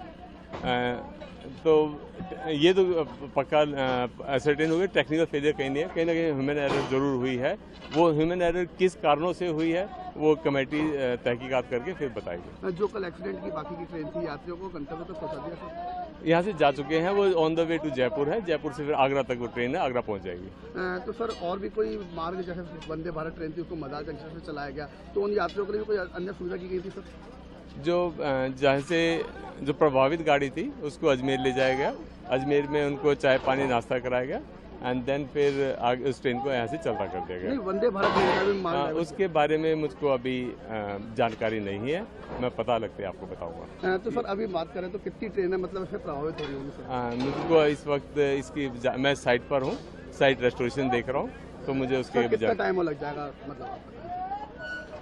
तो ये तो पक्का सर्टेन हो गया, टेक्निकल फेलियर कहीं नहीं है, कहीं ना कहीं ह्यूमन एरर जरूर हुई है। वो ह्यूमन एरर किस कारणों से हुई है, वो कमेटी तहकीकात करके फिर बताएगी। जो कल एक्सीडेंट की बाकी की ट्रेन थी, यात्रियों को गंतव्य तक पहुंचा दिया सर? यहाँ से जा चुके हैं, वो on the way to Jaipur है, जयपुर से फिर आगरा तक वो ट्रेन है, आगरा पहुँच जाएगी। तो सर और भी कोई मार्ग, जैसे वंदे भारत ट्रेन थी उसको मदार जंक्शन से चलाया गया, तो उन यात्रियों के लिए कोई अन्य सुविधा की गई थी सर? जो जहाँ से जो प्रभावित गाड़ी थी उसको अजमेर ले जाया गया, अजमेर में उनको चाय पानी नाश्ता कराया गया, एंड देन फिर आगे उस ट्रेन को यहाँ से चलता कर दिया गया। नहीं, वंदे भारत ट्रेन का भी मार्ग है उसके बारे में मुझको अभी जानकारी नहीं है, मैं पता लगते आपको बताऊंगा। तो सर अभी बात करें तो कितनी ट्रेनें मतलब इससे प्रभावित हो रही होंगी सर? मुझको इस वक्त मैं साइट पर हूँ, साइट रेस्टोरेशन देख रहा हूँ, तो मुझे उसके कितना टाइम लग जाएगा मतलब?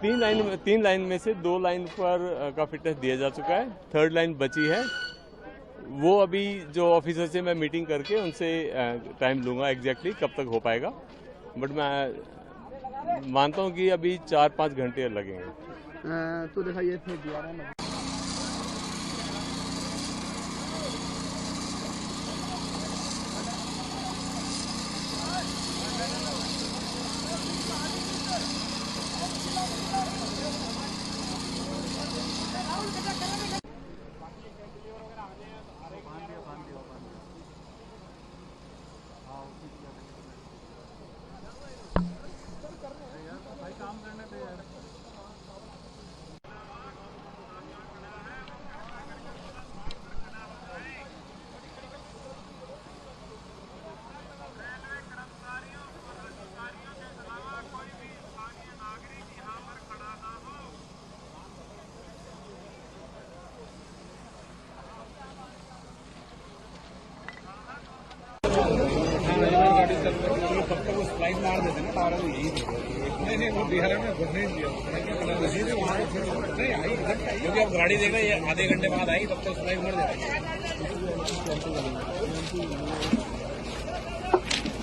3 लाइन में से 2 लाइन पर का फिटनेस दिया जा चुका है, 3rd लाइन बची है, वो अभी जो ऑफिसर से मैं मीटिंग करके उनसे टाइम लूँगा एग्जैक्टली कब तक हो पाएगा, बट मैं मानता हूँ कि अभी 4-5 घंटे लगेंगे। तो देखा ये थे दिया तब तक उस लाइन मार देते ना, टावर तो यही थे। नहीं, वो बिहार में घुसने नहीं दिया, वहाँ नहीं आई, क्योंकि अब गाड़ी देख रहे हैं आधे घंटे बाद आई, तब तक फ्लाइट उमड़ जाएगी।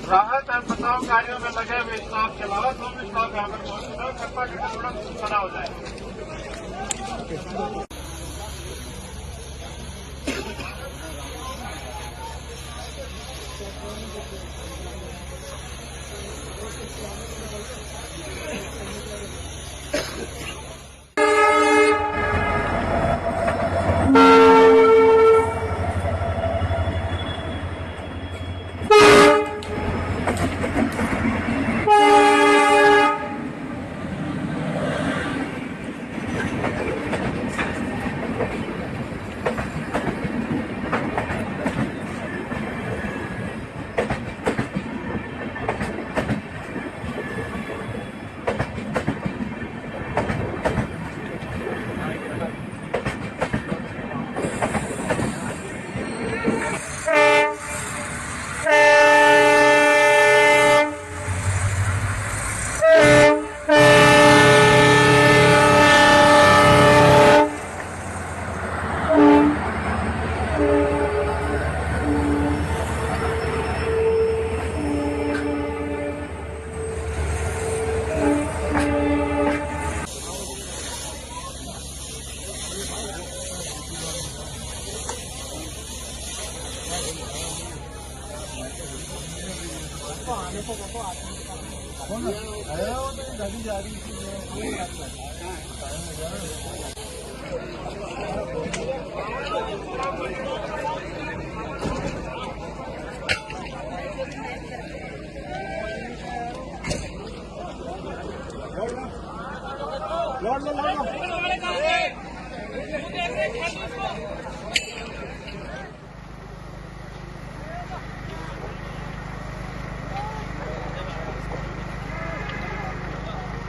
राहत और बचाव कार्यों में लगे हुए स्टाफ के अलावा 2 स्टाफ यहाँ पर मौजूद है, कृपया करके थोड़ा खड़ा हो जाए।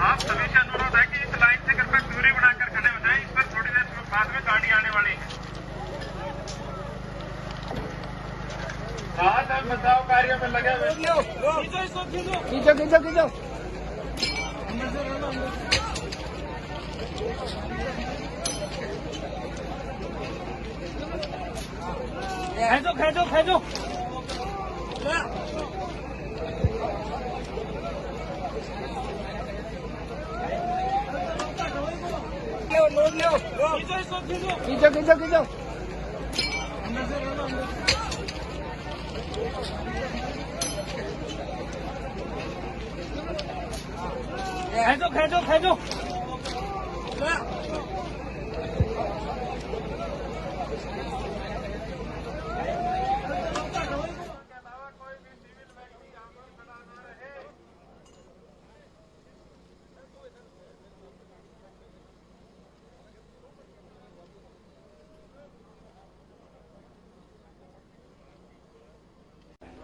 आप सभी से अनुरोध है कि इस लाइन से कृपया दूरी बनाकर खड़े हो जाएं। इस पर थोड़ी देर बाद में गाड़ी आने वाली है। राहत और बचाव कार्यों में लगे हुए खींचो खींचो खींचो। खेचो खींचो खींचो खींचो। खेचो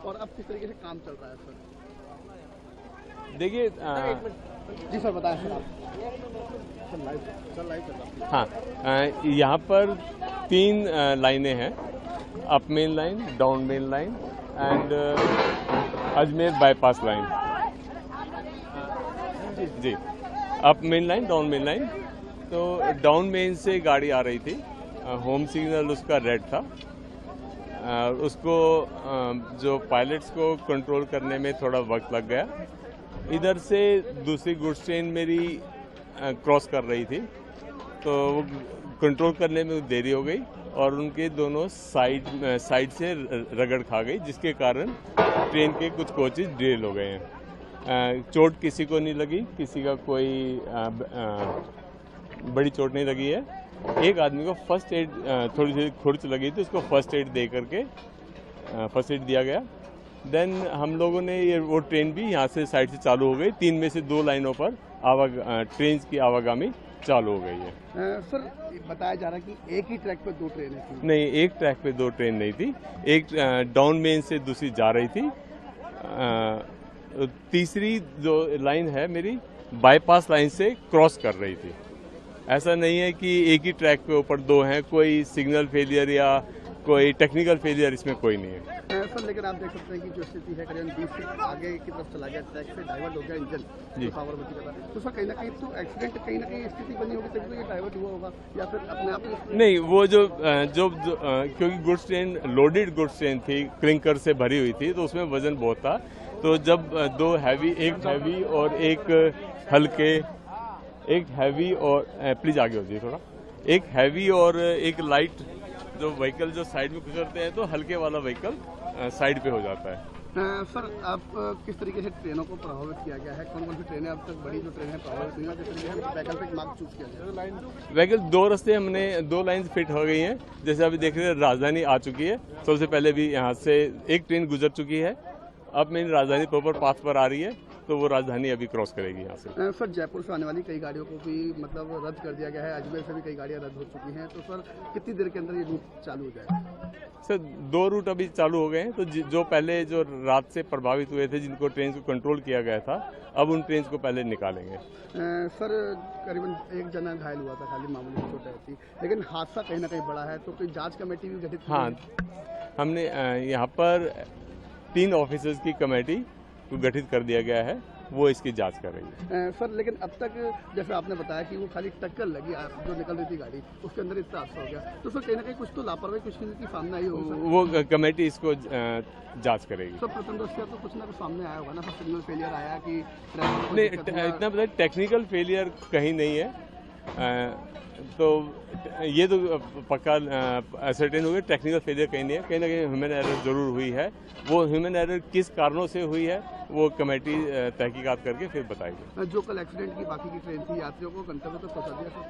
और अब किस तरीके से काम चल रहा है सर? देखिए जी सर बताएं सर आप। सर लाइव चल रहा है। हाँ, यहाँ पर 3 लाइनें हैं, up main line, down main line and Ajmer bypass line. जी, up main line, down main line. तो डाउन मेन से गाड़ी आ रही थी, होम सिग्नल उसका रेड था। उसको जो पायलट्स को कंट्रोल करने में थोड़ा वक्त लग गया। इधर से दूसरी गुड्स ट्रेन मेरी क्रॉस कर रही थी, तो वो कंट्रोल करने में देरी हो गई और उनके दोनों साइड से रगड़ खा गई, जिसके कारण ट्रेन के कुछ कोचेज डिरेल हो गए हैं। चोट किसी को नहीं लगी, किसी का कोई बड़ी चोट नहीं लगी है। एक आदमी को फर्स्ट एड, थोड़ी सी खुरच लगी थी, उसको फर्स्ट एड दे करके फर्स्ट एड दिया गया। देन हम लोगों ने वो ट्रेन भी यहाँ से साइड से चालू हो गई। 3 में से 2 लाइनों पर ट्रेन की आवागमनी चालू हो गई है। सर बताया जा रहा है कि एक ही ट्रैक पर 2 ट्रेनें थी। नहीं, एक ट्रैक पे 2 ट्रेन नहीं थी। एक डाउन मेन से दूसरी जा रही थी। तीसरी जो लाइन है मेरी बाईपास लाइन से क्रॉस कर रही थी। ऐसा नहीं है कि एक ही ट्रैक पे ऊपर 2 हैं, कोई सिग्नल फेलियर या कोई टेक्निकल फेलियर इसमें कोई नहीं है। सर लेकिन आप देख सकते हैं कि जो स्थिति है करीबन 20 फीट आगे की तरफ चला गया, ट्रैक से डाइवर्ट हो गया इंजन जी। साबरमती का। तो सर कहीं ना कहीं तो एक्सीडेंट कहीं ना कहीं स्थिति बनी होगी, तभी तो ये डाइवर्ट हुआ होगा, या फिर अपने आप ही? नहीं, वो जो क्योंकि goods train loaded goods train थी, क्लिंकर से भरी हुई थी, तो उसमें वजन बहुत था। तो जब 2 हैवी, एक हैवी और एक हल्के, एक हैवी और प्लीज आगे हो जाइए थोड़ा, एक हैवी और एक लाइट जो व्हीकल जो साइड में गुजरते हैं, तो हल्के वाला व्हीकल साइड पे हो जाता है। सर आप किस तरीके से ट्रेनों को प्रभावित किया गया है? कौन कौन सी ट्रेनें अब तक बड़ी जो ट्रेनें प्रभावित हुई हैं, किस तरीके से वैकल्पिक मार्ग चूज किया जाए? व्हीकल 2 रास्ते हमने 2 लाइन फिट हो गई हैं। जैसे अभी देख रहे हैं, राजधानी आ चुकी है। सबसे पहले भी यहाँ से एक ट्रेन गुजर चुकी है। अब मेरी राजधानी प्रॉपर पाथ पर आ रही है, तो वो राजधानी अभी क्रॉस करेगी यहाँ से। सर जयपुर से आने वाली कई गाड़ियों को भी मतलब रद्द कर दिया गया है, अजमेर से भी कई गाड़ियाँ रद्द हो चुकी हैं। तो सर कितनी देर के अंदर ये रूट चालू हो जाएगा? सर 2 रूट अभी चालू हो गए हैं। तो जो पहले जो रात से प्रभावित हुए थे, जिनको ट्रेन को कंट्रोल किया गया था, अब उन ट्रेन को पहले निकालेंगे। सर करीबन 1 जना घायल हुआ था, खाली मामूली चोट आई थी, लेकिन हादसा कहीं ना कहीं बड़ा है। तो कोई जाँच कमेटी भी गठित? हाँ, हमने यहाँ पर 3 ऑफिसर्स की कमेटी को गठित कर दिया गया है, वो इसकी जांच कर रही है। सर लेकिन अब तक जैसे आपने बताया कि वो खाली टक्कर लगी, जो निकल रही थी गाड़ी, उसके अंदर इतना हादसा हो गया। तो सर कहीं ना कहीं कुछ तो लापरवाही कुछ की सामने आई होगी? वो कमेटी इसको जांच करेगी। सर प्रथमदृष्टया तो कुछ ना कुछ सामने आया होगा ना, सर सिग्नल फेलियर आया कि नहीं, इतना पता टेक्निकल फेलियर कहीं नहीं है। तो ये तो पक्का असर्टेन हो गया टेक्निकल फेलियर कहीं नहीं है, कहीं ना कहीं ह्यूमन एरर जरूर हुई है। वो ह्यूमन एरर किस कारणों से हुई है वो कमेटी तहकीकात करके फिर बताएगी। जो कल एक्सीडेंट की बाकी की ट्रेन थी, यात्रियों को गंतव्य तक पहुंचा दिया सर?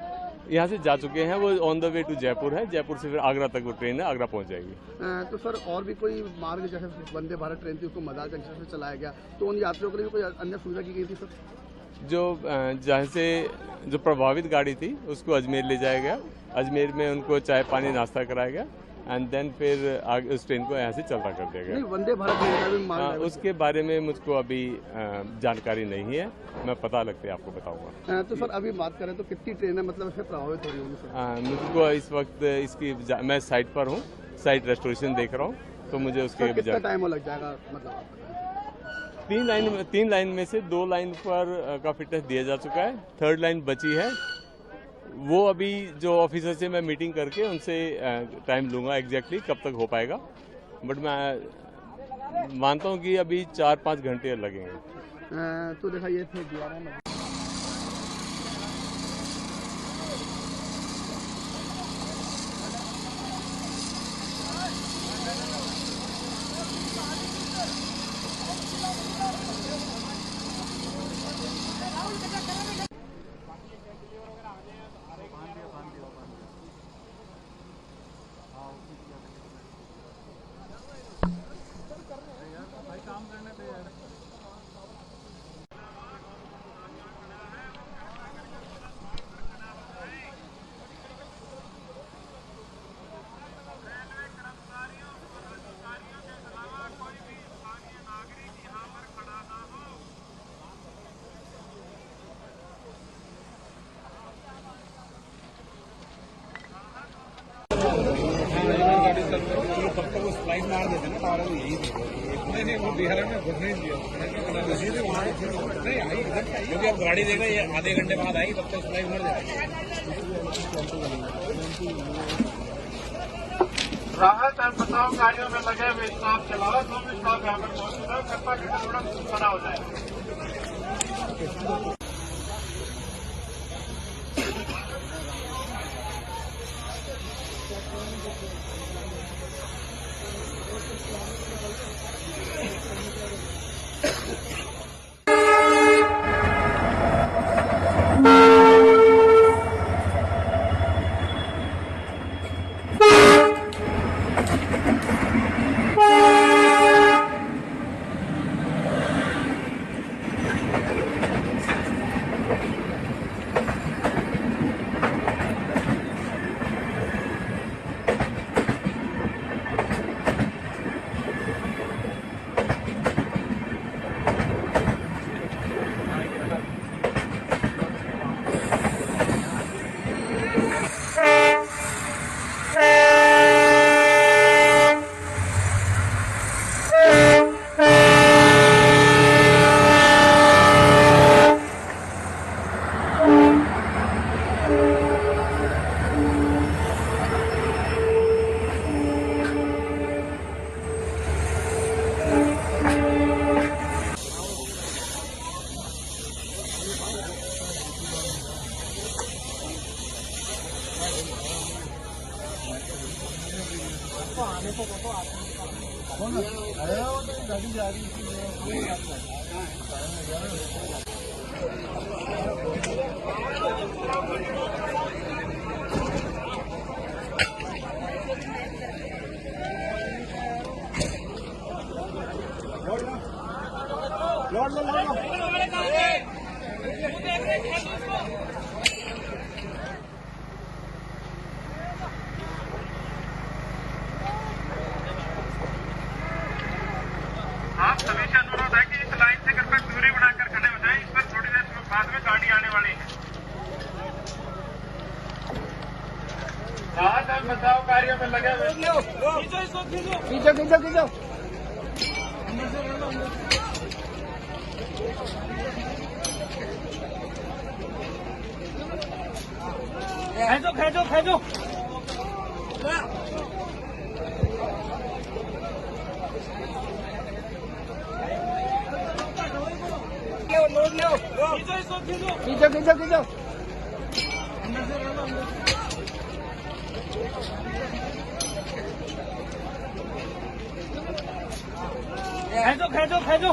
यहाँ से जा चुके हैं, वो on the way to Jaipur है, जयपुर से फिर आगरा तक वो ट्रेन है, आगरा पहुँच जाएगी। तो सर और भी कोई मार्ग, जैसे वंदे भारत ट्रेन थी उसको मदार जंक्शन से चलाया गया, तो उन यात्रियों के लिए कोई अन्य सुविधा की गई थी सर? जो जहाँ से जो प्रभावित गाड़ी थी उसको अजमेर ले जाया गया, अजमेर में उनको चाय पानी नाश्ता कराया गया एंड देन फिर आगे उस ट्रेन को यहाँ से चलता कर दिया गया। वंदे भारत ट्रेन का भी मार्ग है उसके बारे में मुझको अभी जानकारी नहीं है, मैं पता लगते आपको बताऊंगा। तो सर अभी बात करें तो कितनी ट्रेनें मतलब इससे प्रभावित हो रही होंगी सर? मुझको इस वक्त इसकी मैं साइट पर हूँ, साइट रेस्टोरेशन देख रहा हूँ, तो मुझे उसके कितना टाइम लग जाएगा मतलब? 3 लाइन में से 2 लाइन पर का फिटनेस दिया जा चुका है, 3rd लाइन बची है। वो अभी जो ऑफिसर से मैं मीटिंग करके उनसे टाइम लूंगा एग्जैक्टली कब तक हो पाएगा, बट मैं मानता हूँ कि अभी 4-5 घंटे लगेंगे। तो देखा ये थे DRM। तब तक वो स्लाइड मार देते ना टावर में, यही नहीं वो बिहार में घुसने नहीं दिया। नहीं आई क्योंकि अब गाड़ी देख रहे हैं आधे घंटे बाद आई, तब तक स्लाइड मर जाएगी। राहत और बचाव कार्यों में लगे हुए स्टाफ के अलावा जो भी स्टाफ यहाँ पर मौजूद है कृपया करके थोड़ा बना हो जाए। आप सभी से अनुरोध है कि इस लाइन से कृपया दूरी बनाकर खड़े हो जाएं, इस पर थोड़ी देर बाद में गाड़ी आने वाली है। राहत और बचाव कार्यों में लगे हुए खींचो। खेचो खींचो। खेचो खेचो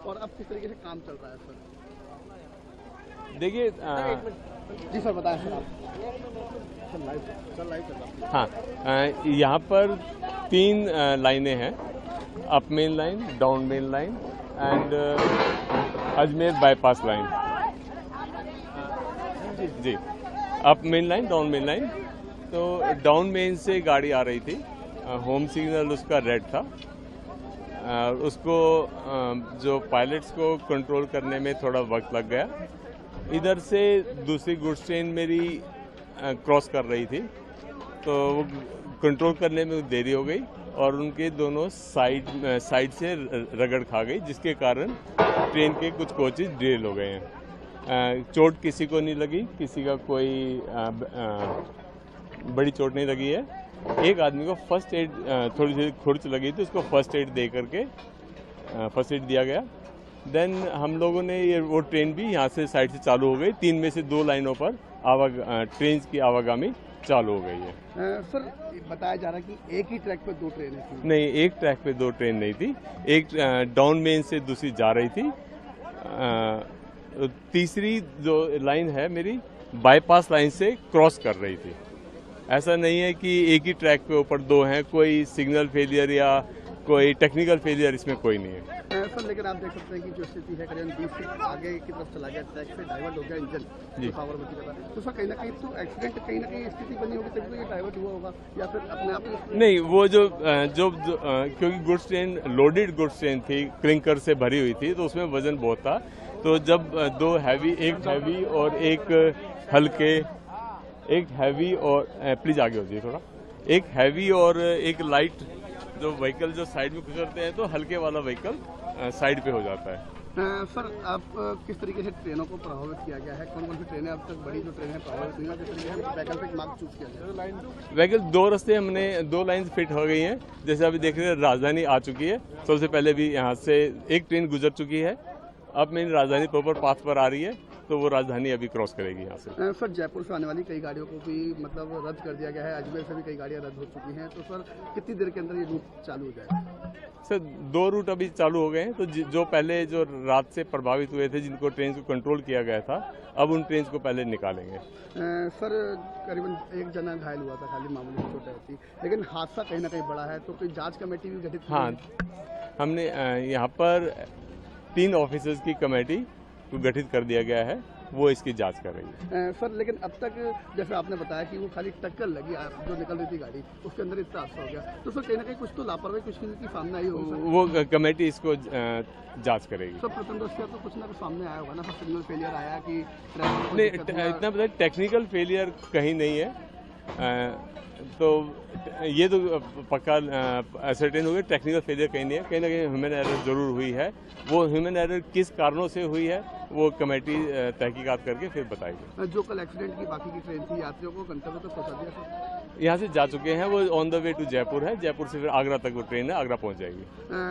और अब किस तरीके से काम चल रहा है सर? देखिए जी सर बताएं सर आप। चल लाइव चल रहा है। हाँ, यहाँ पर 3 लाइनें हैं, up main line, down main line and Ajmer bypass line. जी, up main line, down main line. तो डाउन मेन से गाड़ी आ रही थी, होम सिग्नल उसका रेड था। उसको जो पायलट्स को कंट्रोल करने में थोड़ा वक्त लग गया। इधर से दूसरी गुड्स ट्रेन मेरी क्रॉस कर रही थी, तो वो कंट्रोल करने में देरी हो गई और उनके दोनों साइड से रगड़ खा गई, जिसके कारण ट्रेन के कुछ कोचेज डिरेल हो गए हैं। चोट किसी को नहीं लगी, किसी का कोई बड़ी चोट नहीं लगी है। एक आदमी को फर्स्ट एड, थोड़ी सी खुरच लगी थी, उसको फर्स्ट एड दे करके फर्स्ट एड दिया गया। देन हम लोगों ने वो ट्रेन भी यहाँ से साइड से चालू हो गई। 3 में से 2 लाइनों पर ट्रेन की आवागमनी चालू हो गई है। सर बताया जा रहा है कि एक ही ट्रैक पे 2 ट्रेनें थी। नहीं, एक ट्रैक पे 2 ट्रेन नहीं थी। एक डाउन मेन से दूसरी जा रही थी। तीसरी जो लाइन है मेरी बाईपास लाइन से क्रॉस कर रही थी। ऐसा नहीं है कि एक ही ट्रैक पे ऊपर 2 हैं। कोई सिग्नल फेलियर या कोई टेक्निकल फेलियर इसमें कोई नहीं है। सर लेकिन आप देख सकते हैं कि जो स्थिति है करीबन 20 फीट आगे की तरफ चला गया, ट्रैक से डाइवर्ट हो गया इंजन जो साबरमती का था। तो सर कहीं ना कहीं तो एक्सीडेंट कहीं ना कहीं स्थिति बनी होगी, तभी तो ये डाइवर्ट हुआ होगा, या फिर अपने आप ही नहीं, वो जो क्योंकि goods train loaded goods train थी, क्लिंकर से भरी हुई थी, तो उसमें वजन बहुत था। तो जब 2 हैवी, एक हैवी और एक हल्के, एक हैवी और प्लीज आगे हो जाइए थोड़ा, एक हैवी और एक लाइट जो व्हीकल जो साइड में गुजरते हैं, तो हल्के वाला व्हीकल साइड पे हो जाता है। सर आप किस तरीके से ट्रेनों को प्रभावित किया गया है? कौन कौन सी ट्रेनें अब तक बड़ी जो ट्रेनें प्रभावित हुई हैं, किस तरीके से वैकल्पिक मार्ग चूज किया जाए? व्हीकल 2 रास्ते हमने 2 लाइन फिट हो गई हैं। जैसे अभी देख रहे हैं राजधानी आ चुकी है, सबसे पहले भी यहाँ से एक ट्रेन गुजर चुकी है। अब मेरी राजधानी प्रॉपर पाथ पर आ रही है, तो वो राजधानी अभी क्रॉस करेगी यहाँ से। सर जयपुर से आने वाली कई गाड़ियों को भी मतलब रद्द कर दिया गया है, अजमेर से भी कई गाड़ियाँ रद्द हो चुकी हैं, तो सर कितनी देर के अंदर ये रूट चालू हो जाएगा? सर 2 रूट अभी चालू हो गए हैं। तो जो पहले जो रात से प्रभावित हुए थे, जिनको ट्रेन को कंट्रोल किया गया था, अब उन ट्रेन को पहले निकालेंगे। सर करीबन 1 जना घायल हुआ था, खाली मामूली चोट आई थी, लेकिन हादसा कहीं ना कहीं बड़ा है, तो कोई जाँच कमेटी भी गठित? हाँ, हमने यहाँ पर 3 ऑफिसर्स की कमेटी को गठित कर दिया गया है, वो इसकी जांच कर रही है। सर लेकिन अब तक जैसे आपने बताया कि वो खाली टक्कर लगी जो निकल रही थी गाड़ी, उसके अंदर इतना हादसा हो गया, तो सर कहीं ना कहीं कुछ तो लापरवाही कुछ की सामने आई होगी? वो कमेटी इसको जांच करेगी। सर प्रथम दृष्टया तो कुछ ना कुछ सामने आया होगा ना, सर सिग्नल फेलियर आया कि नहीं, इतना पता टेक्निकल फेलियर कहीं नहीं है। तो ये तो पक्का असर्टेन हो गया, टेक्निकल फेलियर कहीं नहीं है। कहीं ना कहीं ह्यूमन एरर जरूर हुई है। वो ह्यूमन एरर किस कारणों से हुई है, वो कमेटी तहकीकात करके फिर बताएगी। जो कल एक्सीडेंट की बाकी की ट्रेन थी, यात्रियों को गंतव्य तक पहुंचा दिया सर? यहाँ से जा चुके हैं, वो on the way to Jaipur है। जयपुर से फिर आगरा तक वो ट्रेन है, आगरा पहुँच जाएगी।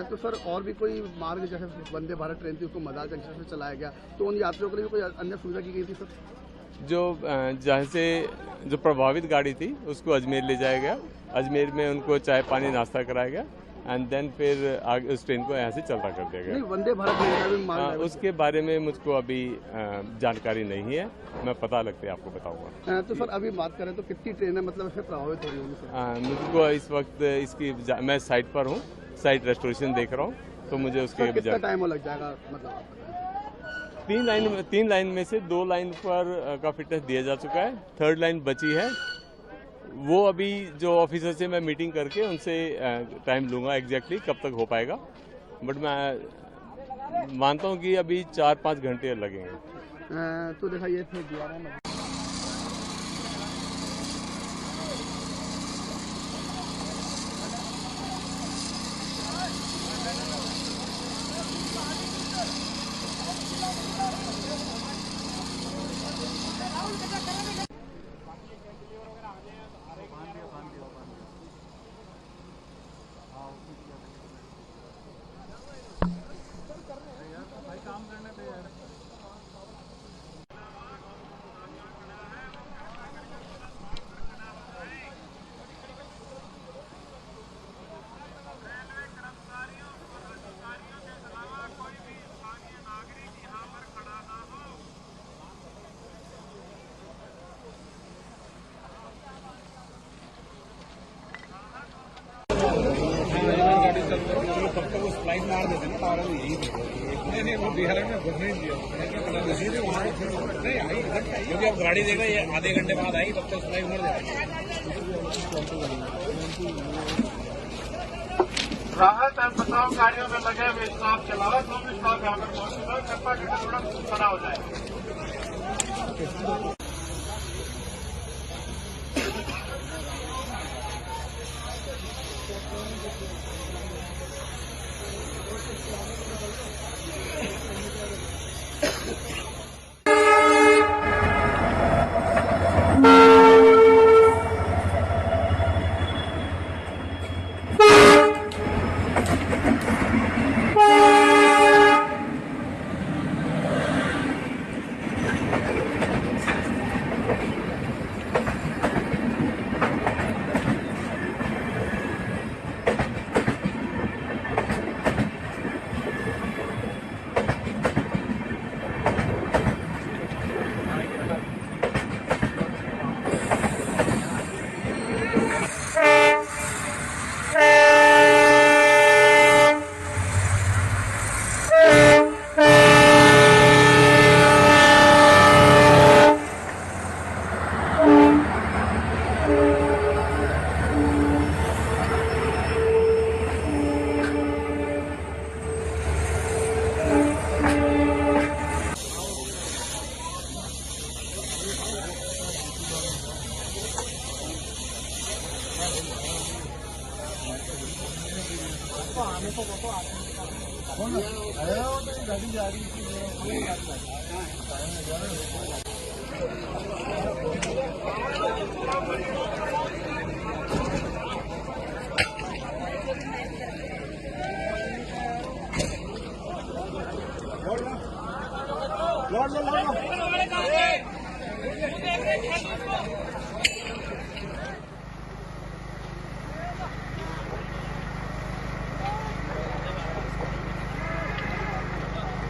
तो सर और भी कोई मार्ग, जैसे वंदे भारत ट्रेन थी उसको मदार जंक्शन से चलाया गया, तो उन यात्रियों के लिए भी कोई अन्य सुविधा की गई थी सर? जो जहाँ से जो प्रभावित गाड़ी थी उसको अजमेर ले जाया गया। अजमेर में उनको चाय पानी नाश्ता कराया गया एंड देन फिर आगे उस ट्रेन को यहाँ से चलता कर दिया गया। वंदे भारत ट्रेन का भी मार्ग उसके बारे में मुझको अभी जानकारी नहीं है, मैं पता लगते आपको बताऊंगा। तो सर अभी बात करें तो कितनी ट्रेनें मतलब इससे प्रभावित हो रही होंगी सर? मुझको इस वक्त इसकी मैं साइट पर हूँ, साइट रेस्टोरेशन देख रहा हूँ, तो मुझे उसके कितना टाइम लग जाएगा मतलब? 3 लाइन में से 2 लाइन पर का फिटनेस दिया जा चुका है, 3rd लाइन बची है। वो अभी जो ऑफिसर से मैं मीटिंग करके उनसे टाइम लूंगा एग्जैक्टली कब तक हो पाएगा, बट मैं मानता हूँ कि अभी 4-5 घंटे लगेंगे। तो देखा ये फिर दिया है ना। टावर अभी यही नहीं वो बिहार में घुसने नहीं दिया वहाँ नहीं आई क्योंकि अब गाड़ी देगा ये आधे घंटे बाद आई तब तक सुनाई उमड़ जाएगी। राहत और बचाव कार्यों में लगे हुए स्टाफ के अलावा जो भी स्टाफ यहाँ पर मौजूद है कृपया करके तुरंत खड़ा हो जाए।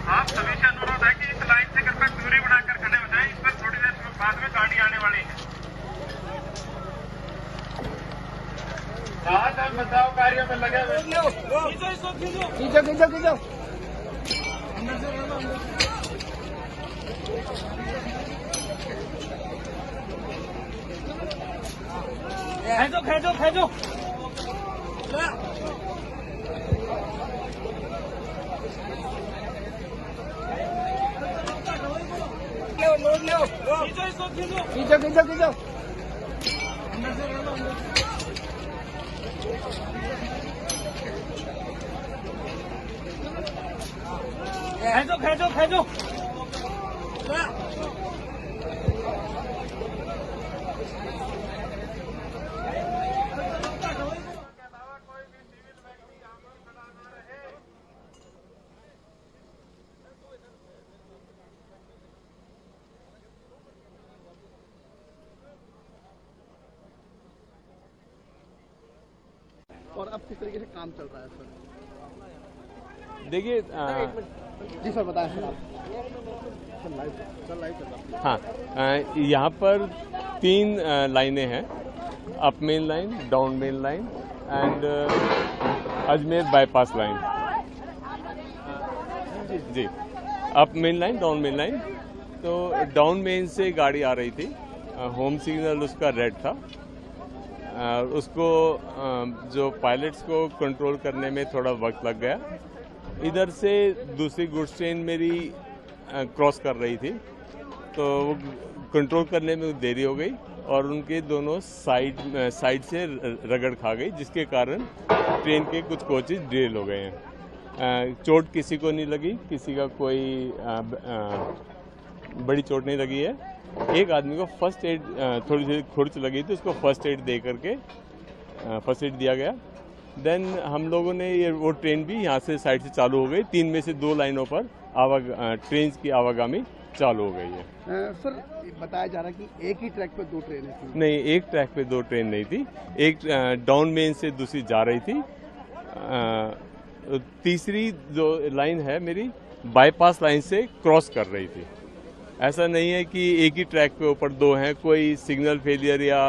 आप सभी से अनुरोध है कि इस लाइन से कृपया दूरी बनाकर खड़े हो जाएं। इस पर थोड़ी देर बाद में गाड़ी आने वाली है। राहत और बचाव कार्यों में लगे हुए खींचो। खेचो खींचो। खेचो और अब किस तरीके से काम चल रहा है सर? देखिए जी सर बताएं सर आप। चल लाइव चल रहा है। हाँ, यहाँ पर 3 लाइनें हैं, up main line, down main line and Ajmer bypass line. जी, up main line, down main line. तो डाउन मेन से गाड़ी आ रही थी, होम सिग्नल उसका रेड था। उसको जो पायलट्स को कंट्रोल करने में थोड़ा वक्त लग गया। इधर से दूसरी गुड्स ट्रेन मेरी क्रॉस कर रही थी, तो वो कंट्रोल करने में देरी हो गई और उनके दोनों साइड से रगड़ खा गई, जिसके कारण ट्रेन के कुछ कोचेज डिरेल हो गए हैं। चोट किसी को नहीं लगी, किसी का कोई बड़ी चोट नहीं लगी है। एक आदमी को फर्स्ट एड थोड़ी सी खुरच लगी थी, उसको फर्स्ट एड दे करके फर्स्ट एड दिया गया। देन हम लोगों ने वो ट्रेन भी यहाँ से साइड से चालू हो गई। 3 में से 2 लाइनों पर ट्रेन की आवागमनी चालू हो गई है। सर बताया जा रहा है कि एक ही ट्रैक पे 2 ट्रेनें थी। नहीं, एक ट्रैक पे 2 ट्रेन नहीं थी। एक डाउन मेन से दूसरी जा रही थी। तीसरी जो लाइन है मेरी बाईपास लाइन से क्रॉस कर रही थी। ऐसा नहीं है कि एक ही ट्रैक पे ऊपर 2 हैं। कोई सिग्नल फेलियर या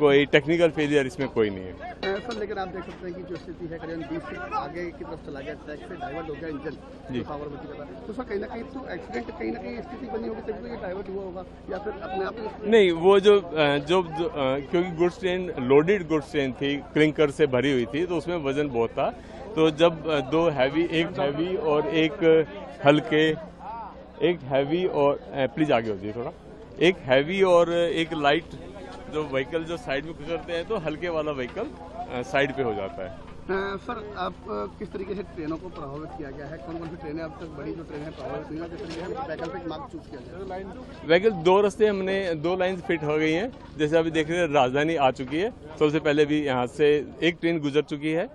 कोई टेक्निकल फेलियर इसमें कोई नहीं है। सर लेकिन आप देख सकते हैं कि जो स्थिति है करीबन 20 फीट आगे की तरफ चला गया, ट्रैक से डाइवर्ट हो गया इंजन जी। साबरमती का था। तो सर कहीं ना कहीं तो एक्सीडेंट कहीं ना कहीं स्थिति बनी होगी तभी तो ये डाइवर्ट हुआ होगा, या फिर अपने आप ही नहीं, वो क्योंकि goods train loaded goods train थी, क्लिंकर से भरी हुई थी, तो उसमें वजन बहुत था। तो जब दो हैवी, एक हैवी और एक हल्के, एक हैवी और प्लीज आगे हो जाइए थोड़ा, एक हैवी और एक लाइट जो व्हीकल जो साइड में गुजरते हैं, तो हल्के वाला व्हीकल साइड पे हो जाता है। सर आप किस तरीके से ट्रेनों को प्रभावित किया गया है, कौन कौन सी ट्रेनें अब तक बड़ी जो ट्रेन है प्रभावित हुई है, किस तरीके से वैकल्पिक मार्ग चूज किया जाए? व्हीकल दो रास्ते हमने 2 लाइन फिट हो गई हैं। जैसे अभी देख रहे हैं राजधानी आ चुकी है, सबसे पहले भी यहाँ से एक ट्रेन गुजर चुकी है,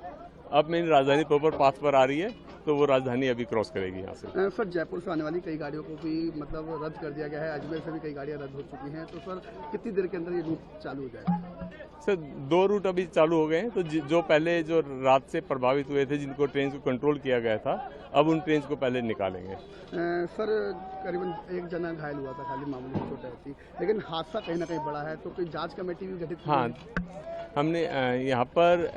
अब मेरी राजधानी प्रॉपर पाथ पर आ रही है, तो वो राजधानी अभी क्रॉस करेगी यहाँ से। सर जयपुर से आने वाली कई गाड़ियों को भी मतलब रद्द कर दिया गया है, अजमेर से भी कई गाड़ियाँ रद्द हो चुकी हैं, तो सर कितनी देर के अंदर ये रूट चालू हो जाएगा? सर 2 रूट अभी चालू हो गए हैं, तो जो पहले जो रात से प्रभावित हुए थे, जिनको ट्रेन को कंट्रोल किया गया था, अब उन ट्रेन को पहले निकालेंगे। सर करीबन एक जना घायल हुआ था, खाली मामूली चोट आई थी, लेकिन हादसा कहीं ना कहीं बड़ा है, तो कोई जांच कमेटी भी गठित की हाँ, हमने यहाँ पर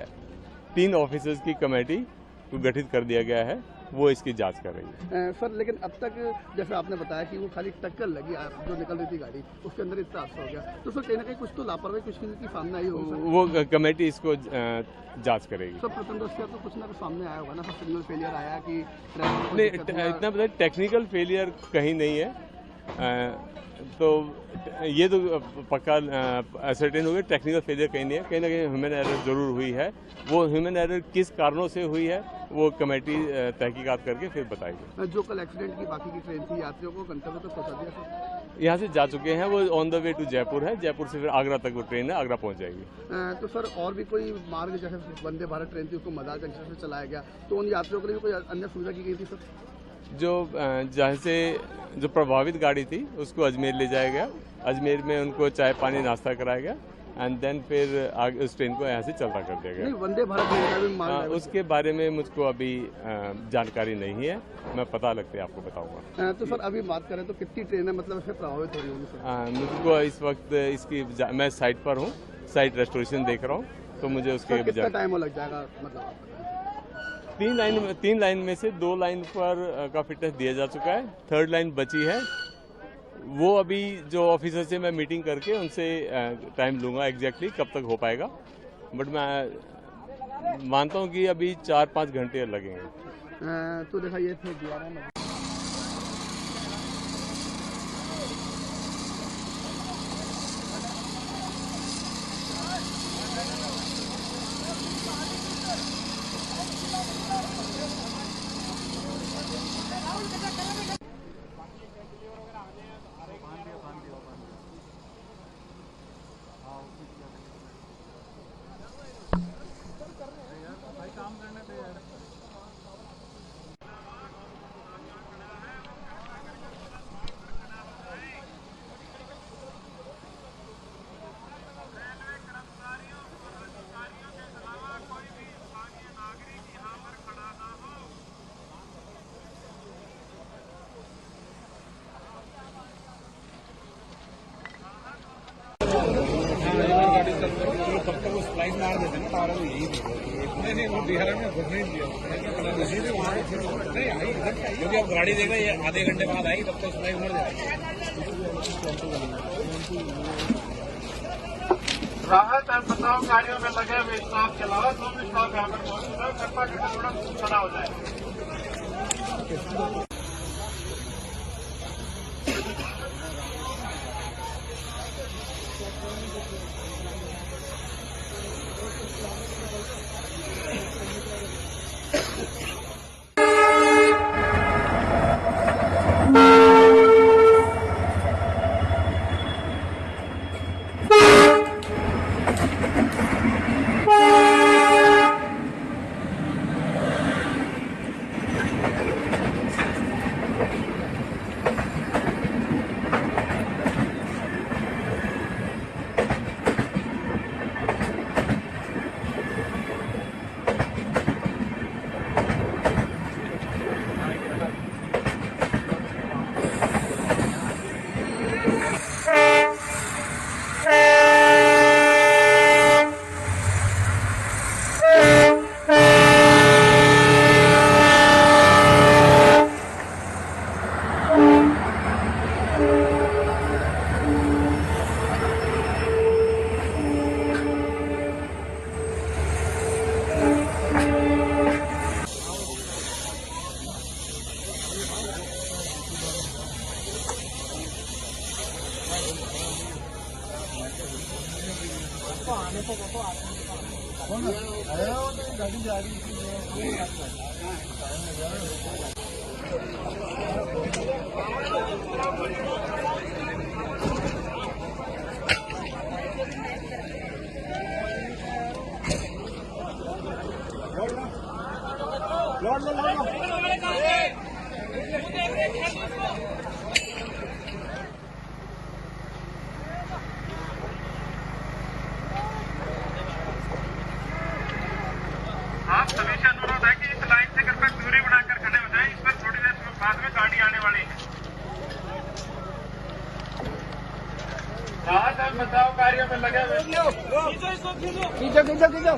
3 ऑफिसर्स की कमेटी को गठित कर दिया गया है, वो इसकी जांच कर रही है। सर लेकिन अब तक जैसे आपने बताया कि वो खाली टक्कर लगी, जो निकल रही थी गाड़ी, उसके अंदर इतना हादसा हो गया, तो सर कहीं ना कहीं कुछ तो लापरवाही कुछ की सामने आई होगी? वो कमेटी इसको जांच करेगी। सर प्रथम दृष्टया तो कुछ ना कुछ सामने आया होगा ना, सर सिग्नल फेलियर आया कि नहीं, इतना पता टेक्निकल फेलियर कहीं नहीं है, तो ये तो पक्का असर्टेन हो गया, टेक्निकल फेलियर कहीं नहीं है, कहीं ना कहीं ह्यूमन एरर जरूर हुई है। वो ह्यूमन एरर किस कारणों से हुई है, वो कमेटी तहकीकात करके फिर बताएगी। जो कल एक्सीडेंट की बाकी की ट्रेन थी, यात्रियों को गंतव्य तक पहुंचा दिया सर? यहाँ से जा चुके हैं, वो on the way to Jaipur है, जयपुर से फिर आगरा तक वो ट्रेन है, आगरा पहुँच जाएगी। तो सर और भी कोई मार्ग, जैसे वंदे भारत ट्रेन थी उसको मदार जंक्शन से चलाया गया, तो उन यात्रियों के लिए कोई अन्य सुविधा की गई थी सर? जो जहाँ से जो प्रभावित गाड़ी थी उसको अजमेर ले जाया गया, अजमेर में उनको चाय पानी नाश्ता कराया गया, एंड देन फिर आगे उस ट्रेन को यहाँ से चलता कर दिया गया। वंदे भारत ट्रेन का भी मार्ग है? उसके बारे में मुझको अभी जानकारी नहीं है, मैं पता लगते आपको बताऊंगा। तो सर अभी बात करें तो कितनी ट्रेनें मतलब इससे प्रभावित हो रही होंगी सर? मुझको इस वक्त मैं साइट पर हूँ, साइट रेस्टोरेशन देख रहा हूँ, तो मुझे उसके कितना टाइम लग जाएगा मतलब? 3 लाइन में से 2 लाइन पर का फिटनेस दिया जा चुका है, 3rd लाइन बची है। वो अभी जो ऑफिसर से मैं मीटिंग करके उनसे टाइम लूंगा एग्जैक्टली कब तक हो पाएगा, बट मैं मानता हूँ कि अभी 4-5 घंटे लगेंगे। तो देखा ये थे DRM तब तक वो स्प्लाइन मार देते ना टावर, यही नहीं, वो बिहार में घुस नहीं दिया, उसी से वहाँ नहीं आई, क्योंकि अब गाड़ी देगा ये आधे घंटे बाद आई, तब तक स्प्लाइन मर जाएगी। राहत एवं बचाव कार्यों में लगे हुए स्टाफ के अलावा जो भी स्टाफ यहाँ पर मौजूद है, कृपा करके तुरंत खड़ा हो जाए। आप सभी से अनुरोध है कि इस लाइन से कृपया दूरी बनाकर खड़े हो जाएं। इस पर थोड़ी देर बाद में गाड़ी आने वाली है। राहत और बचाव कार्यों में लगे हुए खींचो खींचो खींचो।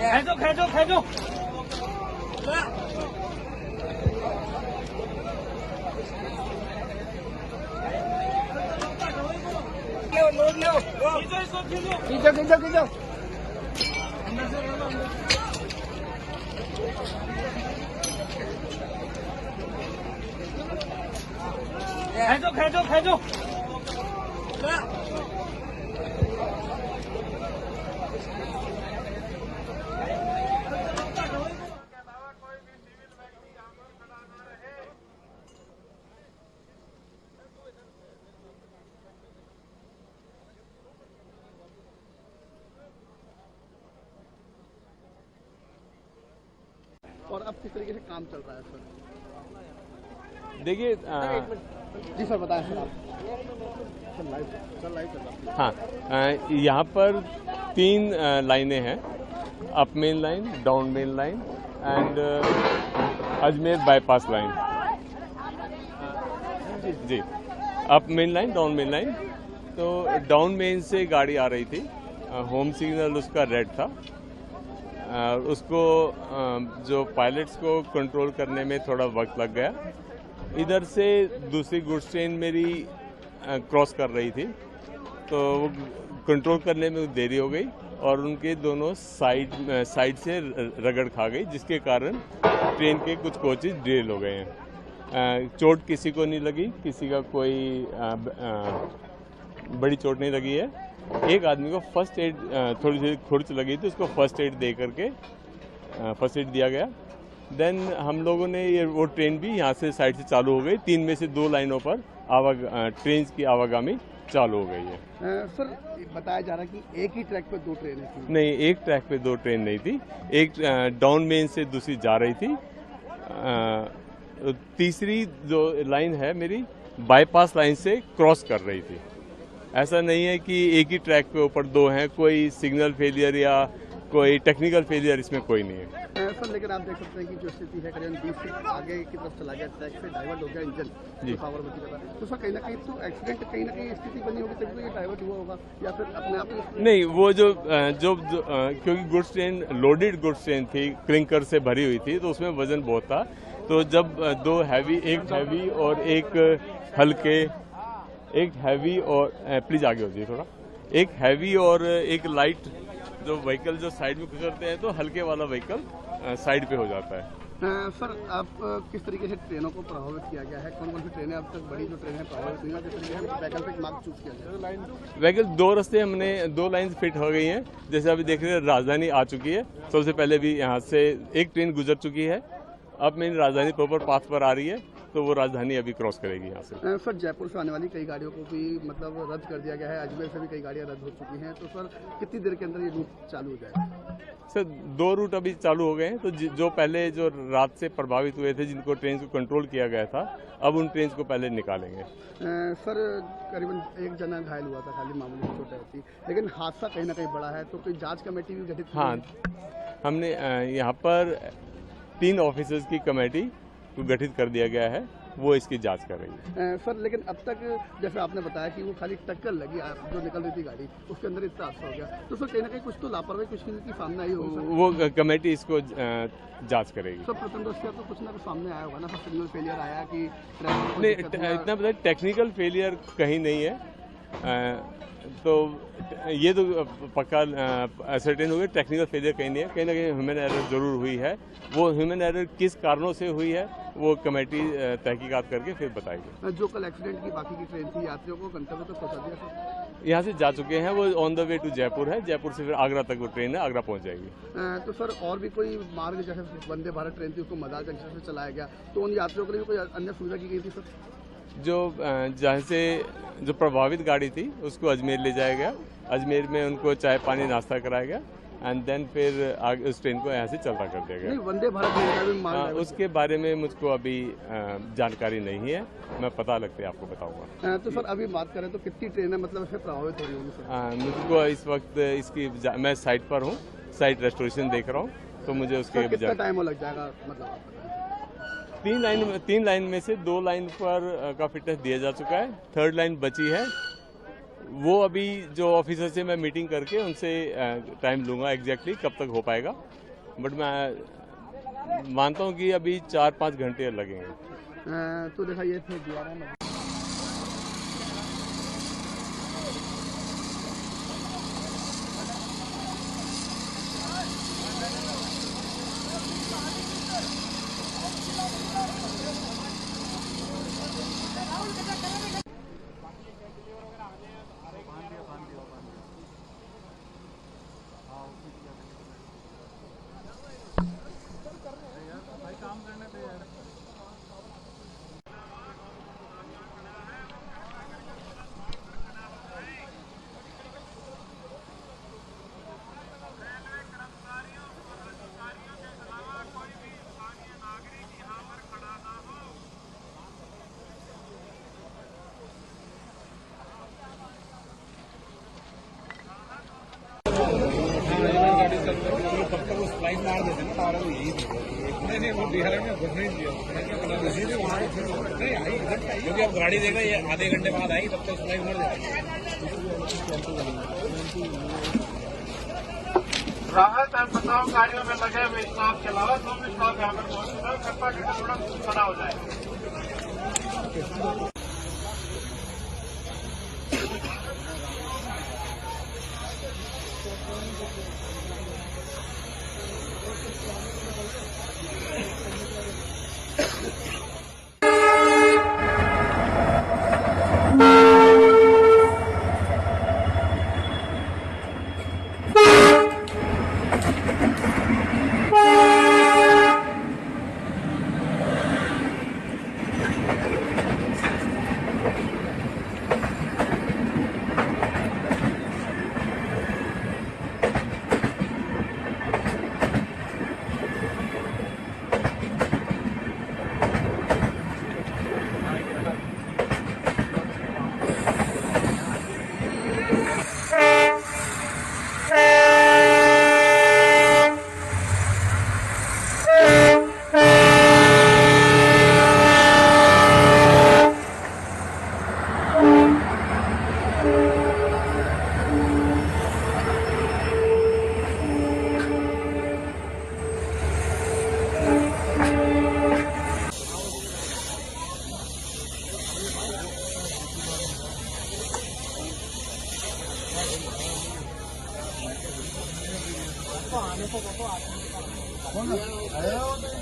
खेचो खेचो खींचो खींचो खींचो। खेचो खेचो और अब किस तरीके से काम चल रहा है सर? देखिए जी सर बताएं सर आप। सर लाइव चल रहा है। हाँ, यहाँ पर 3 लाइनें हैं, up main line, down main line and Ajmer bypass line. जी, up main line, down main line. तो डाउन मेन से गाड़ी आ रही थी, होम सिग्नल उसका रेड था। उसको जो पायलट्स को कंट्रोल करने में थोड़ा वक्त लग गया। इधर से दूसरी गुड्स ट्रेन मेरी क्रॉस कर रही थी, तो वो कंट्रोल करने में देरी हो गई और उनके दोनों साइड से रगड़ खा गई, जिसके कारण ट्रेन के कुछ कोचेज डिले हो गए हैं। चोट किसी को नहीं लगी, किसी का कोई बड़ी चोट नहीं लगी है। एक आदमी को फर्स्ट एड थोड़ी सी खुरच लगी थी, उसको फर्स्ट एड दे करके फर्स्ट एड दिया गया। देन हम लोगों ने वो ट्रेन भी यहाँ से साइड से चालू हो गई। 3 में से 2 लाइनों पर ट्रेन की आवागमनी चालू हो गई है। सर बताया जा रहा है कि एक ही ट्रैक पे 2 ट्रेनें थी। नहीं, एक ट्रैक पे 2 ट्रेन नहीं थी। एक डाउन मेन से दूसरी जा रही थी। तीसरी जो लाइन है मेरी बाईपास लाइन से क्रॉस कर रही थी। ऐसा नहीं है कि एक ही ट्रैक पे ऊपर 2 हैं, कोई सिग्नल फेलियर या कोई टेक्निकल फेलियर इसमें कोई नहीं है। सर लेकिन आप देख सकते हैं कि जो स्थिति है करीबन 20 फीट आगे की तरफ चला गया, ट्रैक से डाइवर्ट हो गया इंजन जी। पावर बची कर। तो सर कहीं ना कहीं तो एक्सीडेंट कहीं ना कहीं स्थिति बनी होगी, तभी तो ये डाइवर्ट हुआ होगा, या फिर अपने आप नहीं, वो जो क्योंकि goods train loaded goods train थी, क्लिंकर से भरी हुई थी, तो उसमें वजन बहुत था। तो जब 2 हैवी, एक हैवी और एक हल्के, एक हैवी और प्लीज आगे हो जाइए थोड़ा, एक हैवी और एक लाइट जो व्हीकल जो साइड में गुजरते हैं, तो हल्के वाला व्हीकल साइड पे हो जाता है। सर आप किस तरीके से ट्रेनों को प्रभावित किया गया है? कौन कौन सी ट्रेनें अब तक बड़ी जो ट्रेनें प्रभावित हुई हैं, किस तरीके से वैकल्पिक मार्ग चूज किया गया? व्हीकल 2 रास्ते हमने 2 लाइन फिट हो गई हैं। जैसे अभी देख रहे हैं राजधानी आ चुकी है, सबसे पहले भी यहाँ से एक ट्रेन गुजर चुकी है। अब मेरी राजधानी प्रॉपर पाथ पर आ रही है, तो वो राजधानी अभी क्रॉस करेगी यहाँ से। सर जयपुर से आने वाली कई गाड़ियों को भी मतलब रद्द कर दिया गया है, अजमेर से भी कई गाड़ियाँ रद्द हो चुकी हैं, तो सर कितनी देर के अंदर ये रूट चालू हो जाएगा? सर 2 रूट अभी चालू हो गए हैं, तो जो पहले जो रात से प्रभावित हुए थे, जिनको ट्रेन को कंट्रोल किया गया था, अब उन ट्रेन को पहले निकालेंगे। सर करीबन 1 जना घायल हुआ था, खाली मामूली चोटें होती, लेकिन हादसा कहीं ना कहीं बड़ा है, तो कोई जाँच कमेटी भी गठित? हाँ, हमने यहाँ पर 3 ऑफिसर्स की कमेटी को गठित कर दिया गया है, वो इसकी जांच कर रही है। सर लेकिन अब तक जैसे आपने बताया कि वो खाली टक्कर लगी, जो निकल रही थी गाड़ी, उसके अंदर इतना हादसा हो गया, तो सर कहीं ना कहीं कुछ तो लापरवाही कुछ की सामने आई होगी? वो कमेटी इसको जांच करेगी। सर प्रथम दृष्टया तो कुछ ना कुछ सामने आया होगा ना, सर सिग्नल फेलियर आया कि नहीं, इतना पता टेक्निकल फेलियर कहीं नहीं है। तो ये तो पक्का सर्टेन हो गया, टेक्निकल फेलियर कहीं नहीं है, कहीं ना कहीं ह्यूमन एरर जरूर हुई है। वो ह्यूमन एरर किस कारणों से हुई है वो कमेटी तहकीकात करके फिर बताएगी। जो कल एक्सीडेंट की बाकी की ट्रेन थी, यात्रियों को गंतव्य तक पहुंचा दिया सर? यहाँ से जा चुके हैं, वो on the way to Jaipur है, जयपुर से फिर आगरा तक वो ट्रेन है, आगरा पहुँच जाएगी। तो सर और भी कोई मार्ग, जैसे वंदे भारत ट्रेन थी उसको मदार जंक्शन से चलाया गया, तो उन यात्रियों के लिए कोई अन्य सुविधा की गई थी सर? जो जहाँ से जो प्रभावित गाड़ी थी उसको अजमेर ले जाया गया, अजमेर में उनको चाय पानी नाश्ता कराया गया एंड देन फिर आगे उस ट्रेन को यहाँ से चलता कर दिया गया। वंदे भारत ट्रेन का भी मार्ग उसके बारे में मुझको अभी जानकारी नहीं है, मैं पता लगते आपको बताऊंगा। तो सर अभी बात करें तो कितनी ट्रेनें मतलब इससे प्रभावित हो रही होंगी सर? मुझको इस वक्त इसकी मैं साइट पर हूँ, साइट रेस्टोरेशन देख रहा हूँ, तो मुझे उसके कितना टाइम लग जाएगा मतलब? 3 लाइन में से 2 लाइन पर का फिटनेस दिया जा चुका है, 3rd लाइन बची है। वो अभी जो ऑफिसर से मैं मीटिंग करके उनसे टाइम लूंगा एग्जैक्टली कब तक हो पाएगा, बट मैं मानता हूँ कि अभी 4-5 घंटे लगेंगे। तो देखा ये थे DRM तब तक उस लाइन मार देते ना टावर, यही नहीं वो बिहार में घुस नहीं दिया वहाँ नहीं आई इधर, क्योंकि अब गाड़ी देगा ये आधे घंटे बाद आई, तब तक उस लाइन उमड़ जाएगी। राहत एवं बचाव कार्यों में लगे हुए स्टाफ के अलावा 2 स्टाफ यहाँ पर मौजूद है, कृपया करके थोड़ा खड़ा हो जाए।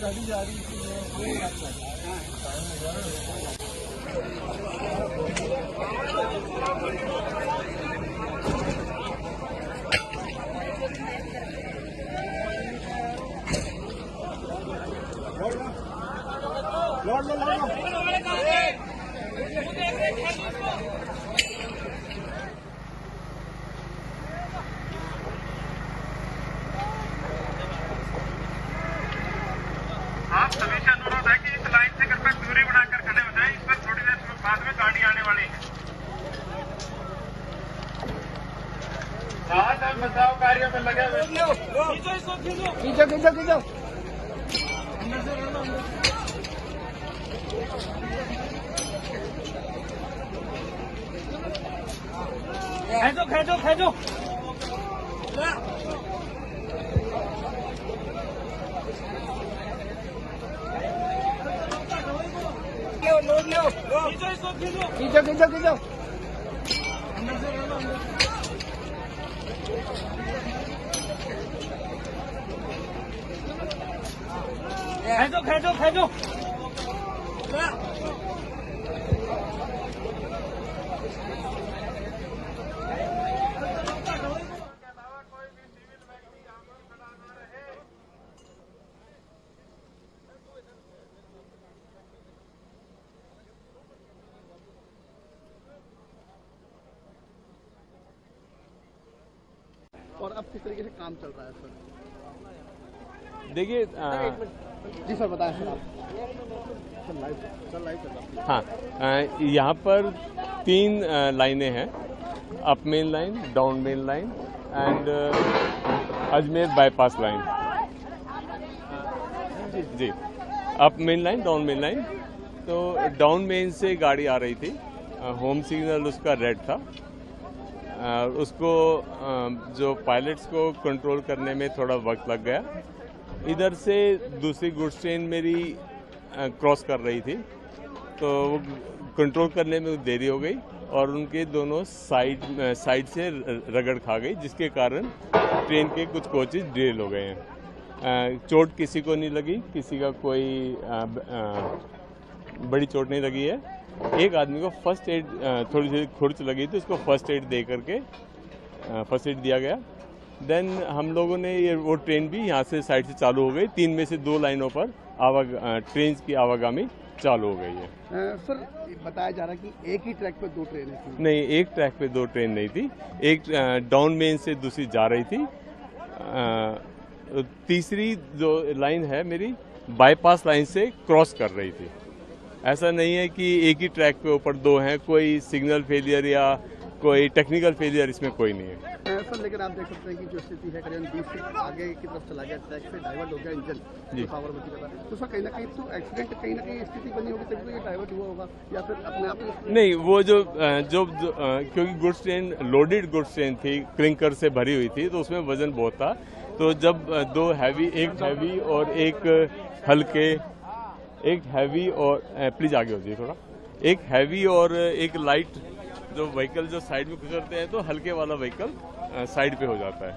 गाड़ी जा रही थी आप सभी से अनुरोध है कि इस लाइन से कृपया दूरी बनाकर खड़े हो जाएं, इस पर थोड़ी देर बाद में गाड़ी आने वाली है। राहत एवं बचाव कार्यों में लगे हुए खींचो खेचो खींचो खेचो और अब किस तरीके से काम चल रहा है सर? देखिए जी सर बताएं सर आप। सर लाइव चल रहा है। हाँ, यहाँ पर 3 लाइनें हैं, up main line, down main line and Ajmer bypass line. जी, up main line, down main line. तो डाउन मेन से गाड़ी आ रही थी, होम सिग्नल उसका रेड था। उसको जो पायलट्स को कंट्रोल करने में थोड़ा वक्त लग गया। इधर से दूसरी गुड्स ट्रेन मेरी क्रॉस कर रही थी, तो वो कंट्रोल करने में देरी हो गई और उनके दोनों साइड से रगड़ खा गई, जिसके कारण ट्रेन के कुछ कोचेज डिरेल हो गए हैं। चोट किसी को नहीं लगी, किसी का कोई बड़ी चोट नहीं लगी है। एक आदमी को फर्स्ट एड, थोड़ी सी खुरच लगी थी, उसको फर्स्ट एड दे करके फर्स्ट एड दिया गया। देन हम लोगों ने वो ट्रेन भी यहाँ से साइड से चालू हो गई। 3 में से 2 लाइनों पर ट्रेन की आवागमनी चालू हो गई है। सर बताया जा रहा है कि एक ही ट्रैक पे 2 ट्रेनें थी। नहीं, एक ट्रैक पे 2 ट्रेन नहीं थी। एक डाउन मेन से दूसरी जा रही थी। तीसरी जो लाइन है मेरी बाईपास लाइन से क्रॉस कर रही थी। ऐसा नहीं है कि एक ही ट्रैक पे ऊपर 2 हैं, कोई सिग्नल फेलियर या कोई टेक्निकल फेलियर इसमें कोई नहीं है। सर लेकिन आप देख सकते हैं कि जो स्थिति है करीबन 20 फीट आगे की तरफ चला गया, ट्रैक से डाइवर्ट हो गया इंजन, जी। साबरमती का था। तो सर कहीं ना कहीं तो एक्सीडेंट, कहीं ना कहीं स्थिति बनी होगी तभी तो ये डाइवर्ट हुआ होगा, या फिर अपने आप ही? नहीं, वो जो क्योंकि goods train loaded goods train थी, क्लिंकर से भरी हुई थी, तो उसमें वजन बहुत था। तो जब 2 हैवी, एक हैवी और एक हल्के, एक हैवी और प्लीज आगे हो जाइए थोड़ा, एक हैवी और एक लाइट जो व्हीकल जो साइड में गुजरते हैं, तो हल्के वाला व्हीकल साइड पे हो जाता है।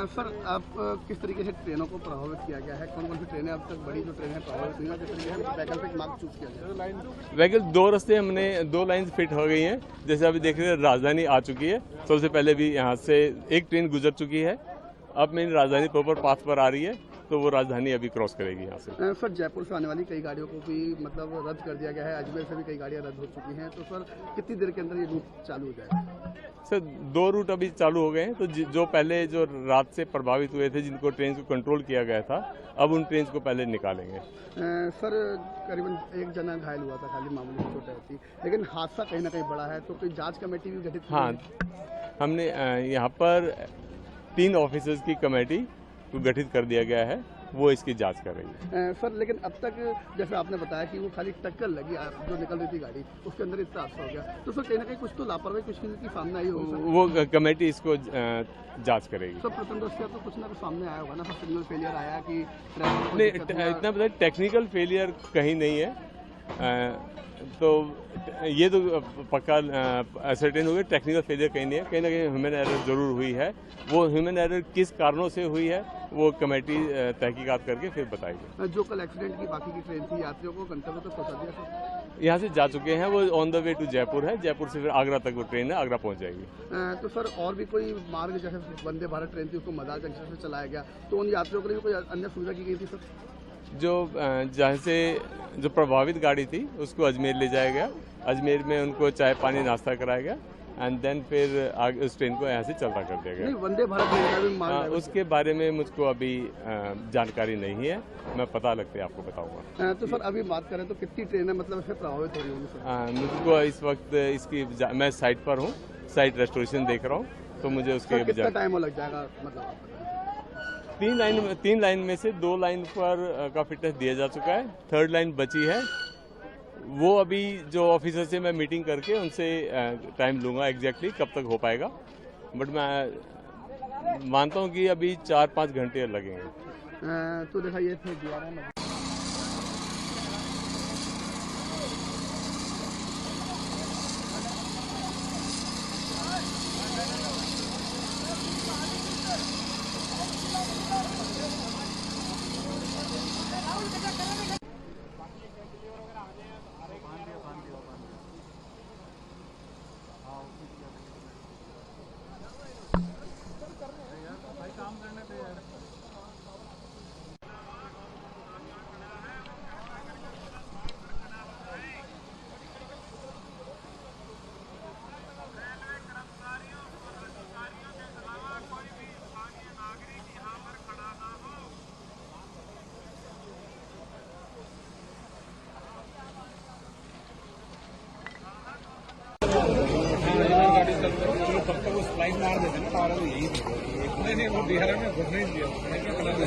सर आप किस तरीके से ट्रेनों को प्रभावित किया गया है? कौन कौन सी ट्रेनें अब तक बड़ी जो ट्रेनें प्रभावित हुई हैं, किस तरीके से वैकल्पिक मार्ग चूज किया गया? व्हीकल 2 रास्ते हमने 2 लाइन फिट हो गई हैं। जैसे अभी देख रहे हैं, राजधानी आ चुकी है। सबसे पहले भी यहाँ से एक ट्रेन गुजर चुकी है। अब मेरी राजधानी प्रॉपर पाथ पर आ रही है, तो वो राजधानी अभी क्रॉस करेगी यहाँ से। सर जयपुर से आने वाली कई गाड़ियों को भी मतलब रद्द कर दिया गया है, अजमेर से भी कई गाड़ियाँ रद्द हो चुकी हैं। तो सर कितनी देर के अंदर ये रूट चालू हो जाएगा? सर 2 रूट अभी चालू हो गए हैं। तो जो पहले जो रात से प्रभावित हुए थे, जिनको ट्रेन को कंट्रोल किया गया था, अब उन ट्रेन को पहले निकालेंगे। सर करीबन 1 जना घायल हुआ था, खाली मामूली चोटें होती, लेकिन हादसा कहीं ना कहीं बड़ा है। तो कोई जांच कमेटी भी गठित? हाँ, हमने यहाँ पर 3 ऑफिसर्स की कमेटी को गठित कर दिया गया है, वो इसकी जांच कर रही है। सर लेकिन अब तक जैसे आपने बताया कि वो खाली टक्कर लगी, जो निकल रही थी गाड़ी, उसके अंदर इतना हादसा हो गया। तो सर कहीं ना कहीं कुछ तो लापरवाही कुछ की सामने आई होगी? वो कमेटी इसको जांच करेगी। सर प्रथम दृष्टया तो कुछ ना कुछ सामने आया होगा ना, सर सिग्नल फेलियर आया कि नहीं, इतना पता टेक्निकल फेलियर कहीं नहीं है। तो ये तो पक्का सर्टेन हो गया, टेक्निकल फेलियर कहीं नहीं है। कहीं ना कहीं ह्यूमन एरर जरूर हुई है। वो ह्यूमन एरर किस कारणों से हुई है, वो कमेटी तहकीकात करके फिर बताएगी। जो कल एक्सीडेंट की बाकी की ट्रेन थी, यात्रियों को गंतव्य तक पहुंचा दिया सर? यहाँ से जा चुके हैं, वो on the way to Jaipur है। जयपुर से फिर आगरा तक वो ट्रेन है, आगरा पहुँच जाएगी। तो सर और भी कोई मार्ग, जैसे वंदे भारत ट्रेन थी, उसको मदार जंक्शन से चलाया गया, तो उन यात्रियों के लिए कोई अन्य सुविधा की गई थी सर? जो जहाँ से जो प्रभावित गाड़ी थी, उसको अजमेर ले जाया गया। अजमेर में उनको चाय पानी नाश्ता कराया गया एंड देन फिर आगे उस ट्रेन को यहाँ से चलता कर दिया गया। नहीं, वंदे भारत ट्रेन का भी मार्ग है? उसके बारे में मुझको अभी जानकारी नहीं है, मैं पता लगते आपको बताऊंगा। तो सर अभी बात करें तो कितनी ट्रेनें मतलब इससे प्रभावित हो रही होंगी सर? मुझको इस वक्त इसकी मैं साइट पर हूँ, साइट रेस्टोरेशन देख रहा हूँ, तो मुझे उसके कितना टाइम लग जाएगा मतलब? 3 लाइन में से 2 लाइन पर का फिटनेस दिया जा चुका है। 3rd लाइन बची है, वो अभी जो ऑफिसर से मैं मीटिंग करके उनसे टाइम लूँगा एग्जैक्टली कब तक हो पाएगा, बट मैं मानता हूँ कि अभी 4-5 घंटे लगेंगे। तो देखा ये थे दिया तब तक उस लाइन मार देते ना टावर में यही नहीं वो बिहार में घुसने नहीं दिया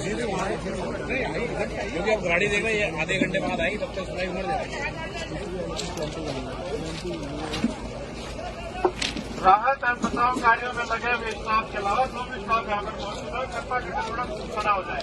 सीधे वहाँ नहीं आई इधर क्योंकि अब गाड़ी देख रहे हैं आधे घंटे बाद आई तब तक फ्लाइट मर जाएगी। राहत एवं बचाव कार्यों में लगे हुए स्टाफ के अलावा जो भी स्टाफ यहाँ पर मौजूद है कृपया करके थोड़ा खड़ा हो जाए।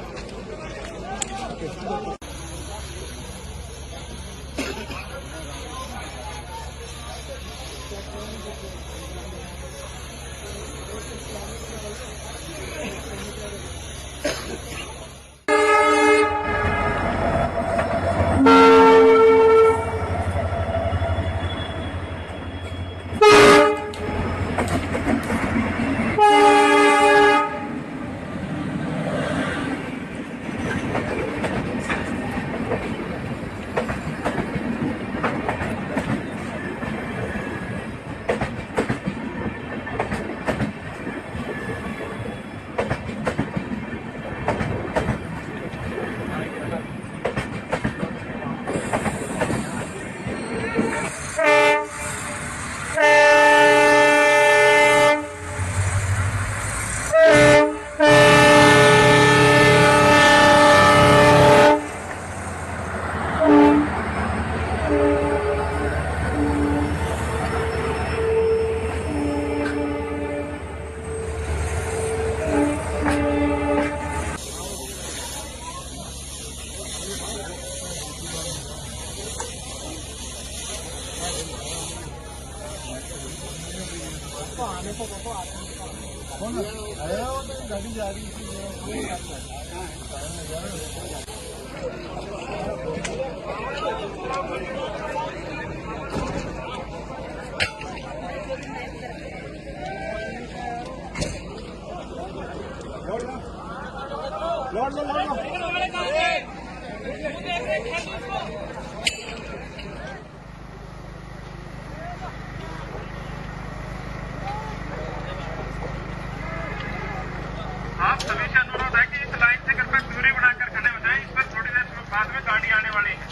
आप सभी से अनुरोध है कि इस लाइन से कृपया दूरी बनाकर खड़े हो जाएं। इस पर थोड़ी देर बाद में गाड़ी आने वाली है।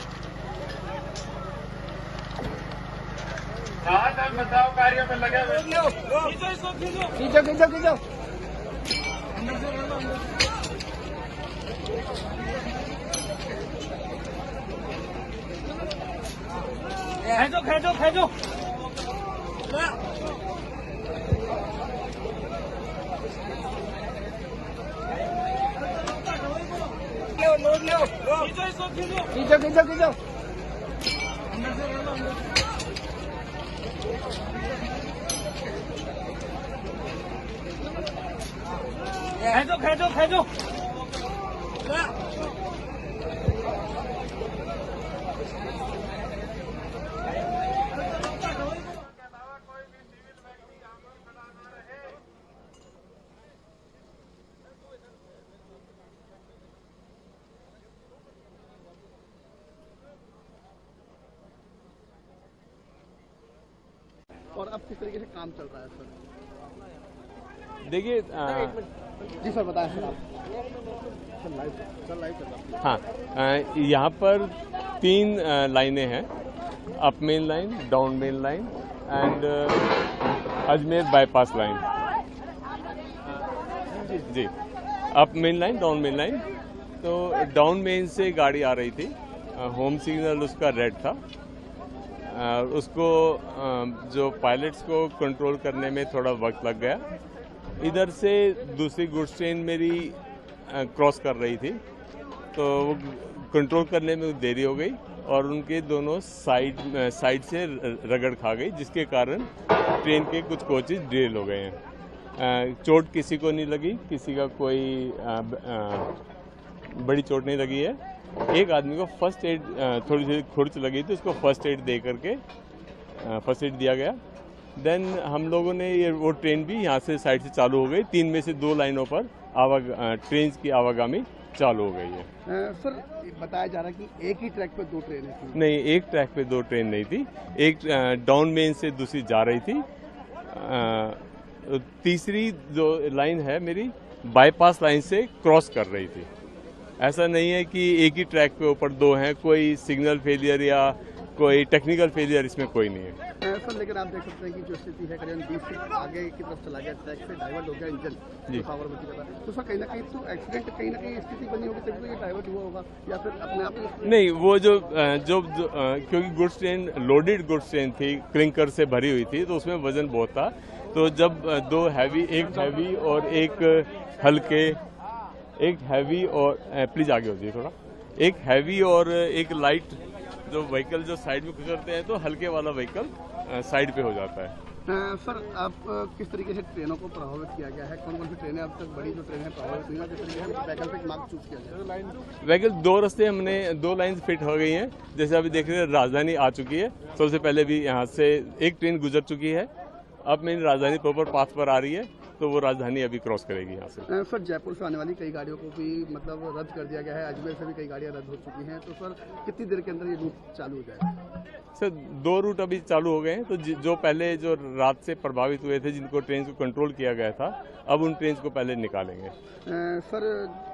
राहत एवं बचाव कार्यों में लगे हुए खींचो। खेचो खींचो। खेचो और अब किस तरीके से काम चल रहा है सर? देखिए जी सर बताएं सर आप। लाइव चल रहा है। हाँ, यहाँ पर 3 लाइनें हैं, up main line, down main line and Ajmer bypass line. जी, up main line, down main line. तो डाउन मेन से गाड़ी आ रही थी, होम सिग्नल उसका रेड था, उसको जो पायलट्स को कंट्रोल करने में थोड़ा वक्त लग गया। इधर से दूसरी गुड्स ट्रेन मेरी क्रॉस कर रही थी, तो वो कंट्रोल करने में देरी हो गई और उनके दोनों साइड से रगड़ खा गई, जिसके कारण ट्रेन के कुछ कोचेज डिरेल हो गए हैं। चोट किसी को नहीं लगी, किसी का कोई बड़ी चोट नहीं लगी है। एक आदमी को फर्स्ट एड, थोड़ी सी खुरच लगी थी, उसको फर्स्ट एड दे करके फर्स्ट एड दिया गया। देन हम लोगों ने वो ट्रेन भी यहाँ से साइड से चालू हो गई। 3 में से 2 लाइनों पर ट्रेन की आवागमनी चालू हो गई है। सर बताया जा रहा है कि एक ही ट्रैक पे 2 ट्रेनें थी। नहीं, एक ट्रैक पे 2 ट्रेन नहीं थी, एक डाउन मेन से दूसरी जा रही थी। तीसरी जो लाइन है मेरी बाईपास लाइन से क्रॉस कर रही थी। ऐसा नहीं है कि एक ही ट्रैक पे ऊपर 2 हैं, कोई सिग्नल फेलियर या कोई टेक्निकल फेलियर इसमें कोई नहीं है। सर लेकिन आप देख सकते हैं कि जो स्थिति है करीबन 20 फीट आगे की तरफ चला गया, ट्रैक से डाइवर्ट हो गया इंजन जी। साबरमती का था। तो सर कहीं ना कहीं तो एक्सीडेंट कहीं ना कहीं स्थिति बनी होगी तभी तो ये डाइवर्ट हुआ होगा, या फिर अपने आप ही नहीं, वो जो क्योंकि goods train loaded goods train थी, क्लिंकर से भरी हुई थी, तो उसमें वजन बहुत था। तो जब दो हैवी, एक हैवी और एक हल्के, एक हैवी और प्लीज आगे हो जाइए थोड़ा, एक हैवी और एक लाइट जो व्हीकल जो साइड में गुजरते हैं, तो हल्के वाला व्हीकल साइड पे हो जाता है। सर आप किस तरीके से ट्रेनों को प्रभावित किया गया है? कौन कौन सी ट्रेनें अब तक बड़ी जो ट्रेनें प्रभावित हुई हैं, किस तरीके से वैकल्पिक मार्ग चूज किया गया? व्हीकल दो रास्ते हमने, दो लाइन फिट हो गई हैं। जैसे अभी देख रहे हैं राजधानी आ चुकी है, सबसे पहले भी यहाँ से एक ट्रेन गुजर चुकी है, अब मेरी राजधानी प्रॉपर पाथ पर आ रही है, तो वो राजधानी अभी क्रॉस करेगी यहाँ से। सर जयपुर से आने वाली कई गाड़ियों को भी मतलब रद्द कर दिया गया है, अजमेर से भी कई गाड़ियाँ रद्द हो चुकी हैं, तो सर कितनी देर के अंदर ये रूट चालू हो जाएगा? सर 2 रूट अभी चालू हो गए हैं, तो जो पहले जो रात से प्रभावित हुए थे, जिनको ट्रेन को कंट्रोल किया गया था, अब उन ट्रेन को पहले निकालेंगे। सर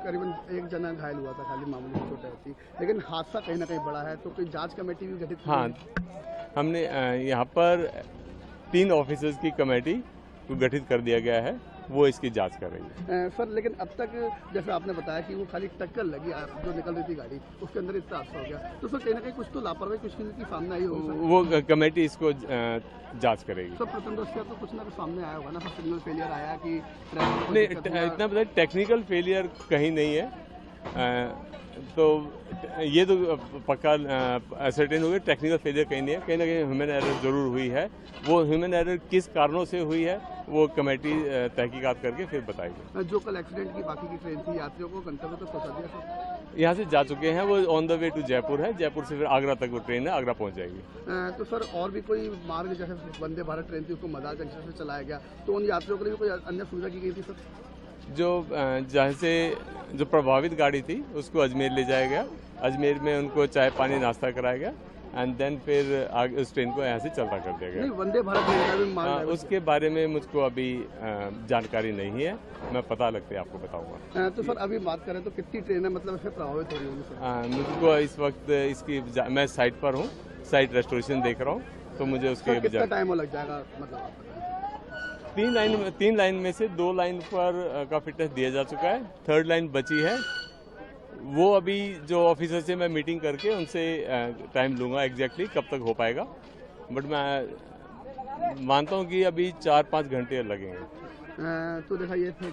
करीबन एक जना घायल हुआ था, खाली मामूली चोट थी, लेकिन हादसा कहीं ना कहीं बड़ा है, तो कोई जांच कमेटी भी गठित की हाँ, हमने यहाँ पर 3 ऑफिसर्स की कमेटी को गठित कर दिया गया है, वो इसकी जांच कर रही है। सर लेकिन अब तक जैसे आपने बताया कि वो खाली टक्कर लगी जो निकल रही थी गाड़ी, उसके अंदर इतना हादसा हो गया, तो सर कहीं ना कहीं कुछ तो लापरवाही कुछ की सामने आई होगी? वो कमेटी इसको जांच करेगी। सर प्रथमदृष्टया तो कुछ ना कुछ सामने आया होगा ना, सर सिग्नल फेलियर आया कि नहीं, इतना पता, टेक्निकल फेलियर कहीं नहीं है, तो ये तो पक्का असर्टेन हो गया, टेक्निकल फेलियर कहीं नहीं है, कहीं ना कहीं ह्यूमन एरर जरूर हुई है। वो ह्यूमन एरर किस कारणों से हुई है, वो कमेटी तहकीकात करके फिर बताएगी। जो कल एक्सीडेंट की बाकी की ट्रेन थी, यात्रियों को गंतव्य तक पहुंचा दिया सर? यहाँ से जा चुके हैं, वो on the way to Jaipur है, जयपुर से फिर आगरा तक वो ट्रेन है, आगरा पहुँच जाएगी। तो सर और भी कोई मार्ग, जैसे वंदे भारत ट्रेन थी उसको मदार जंक्शन से चलाया गया, तो उन यात्रियों के लिए कोई अन्य सुविधा की गई थी सर? जो जहाँ से जो प्रभावित गाड़ी थी उसको अजमेर ले जाया गया, अजमेर में उनको चाय पानी नाश्ता कराया गया, एंड देन फिर आगे उस ट्रेन को यहाँ से चलता कर दिया गया। वंदे भारत ट्रेन का भी मार्ग है? उसके बारे में मुझको अभी जानकारी नहीं है, मैं पता लगते आपको बताऊंगा। तो सर अभी बात करें तो कितनी ट्रेनें मतलब इससे प्रभावित हो रही होंगी सर? मुझको इस वक्त इसकी मैं साइट पर हूँ, साइट रेस्टोरेशन देख रहा हूँ, तो मुझे उसके कितना टाइम लग जाएगा मतलब? 3 लाइन में से 2 लाइन पर का फिटनेस दिया जा चुका है, 3rd लाइन बची है, वो अभी जो ऑफिसर से मैं मीटिंग करके उनसे टाइम लूंगा एग्जैक्टली कब तक हो पाएगा, बट मैं मानता हूँ कि अभी 4-5 घंटे लगेंगे। तो देखा ये थे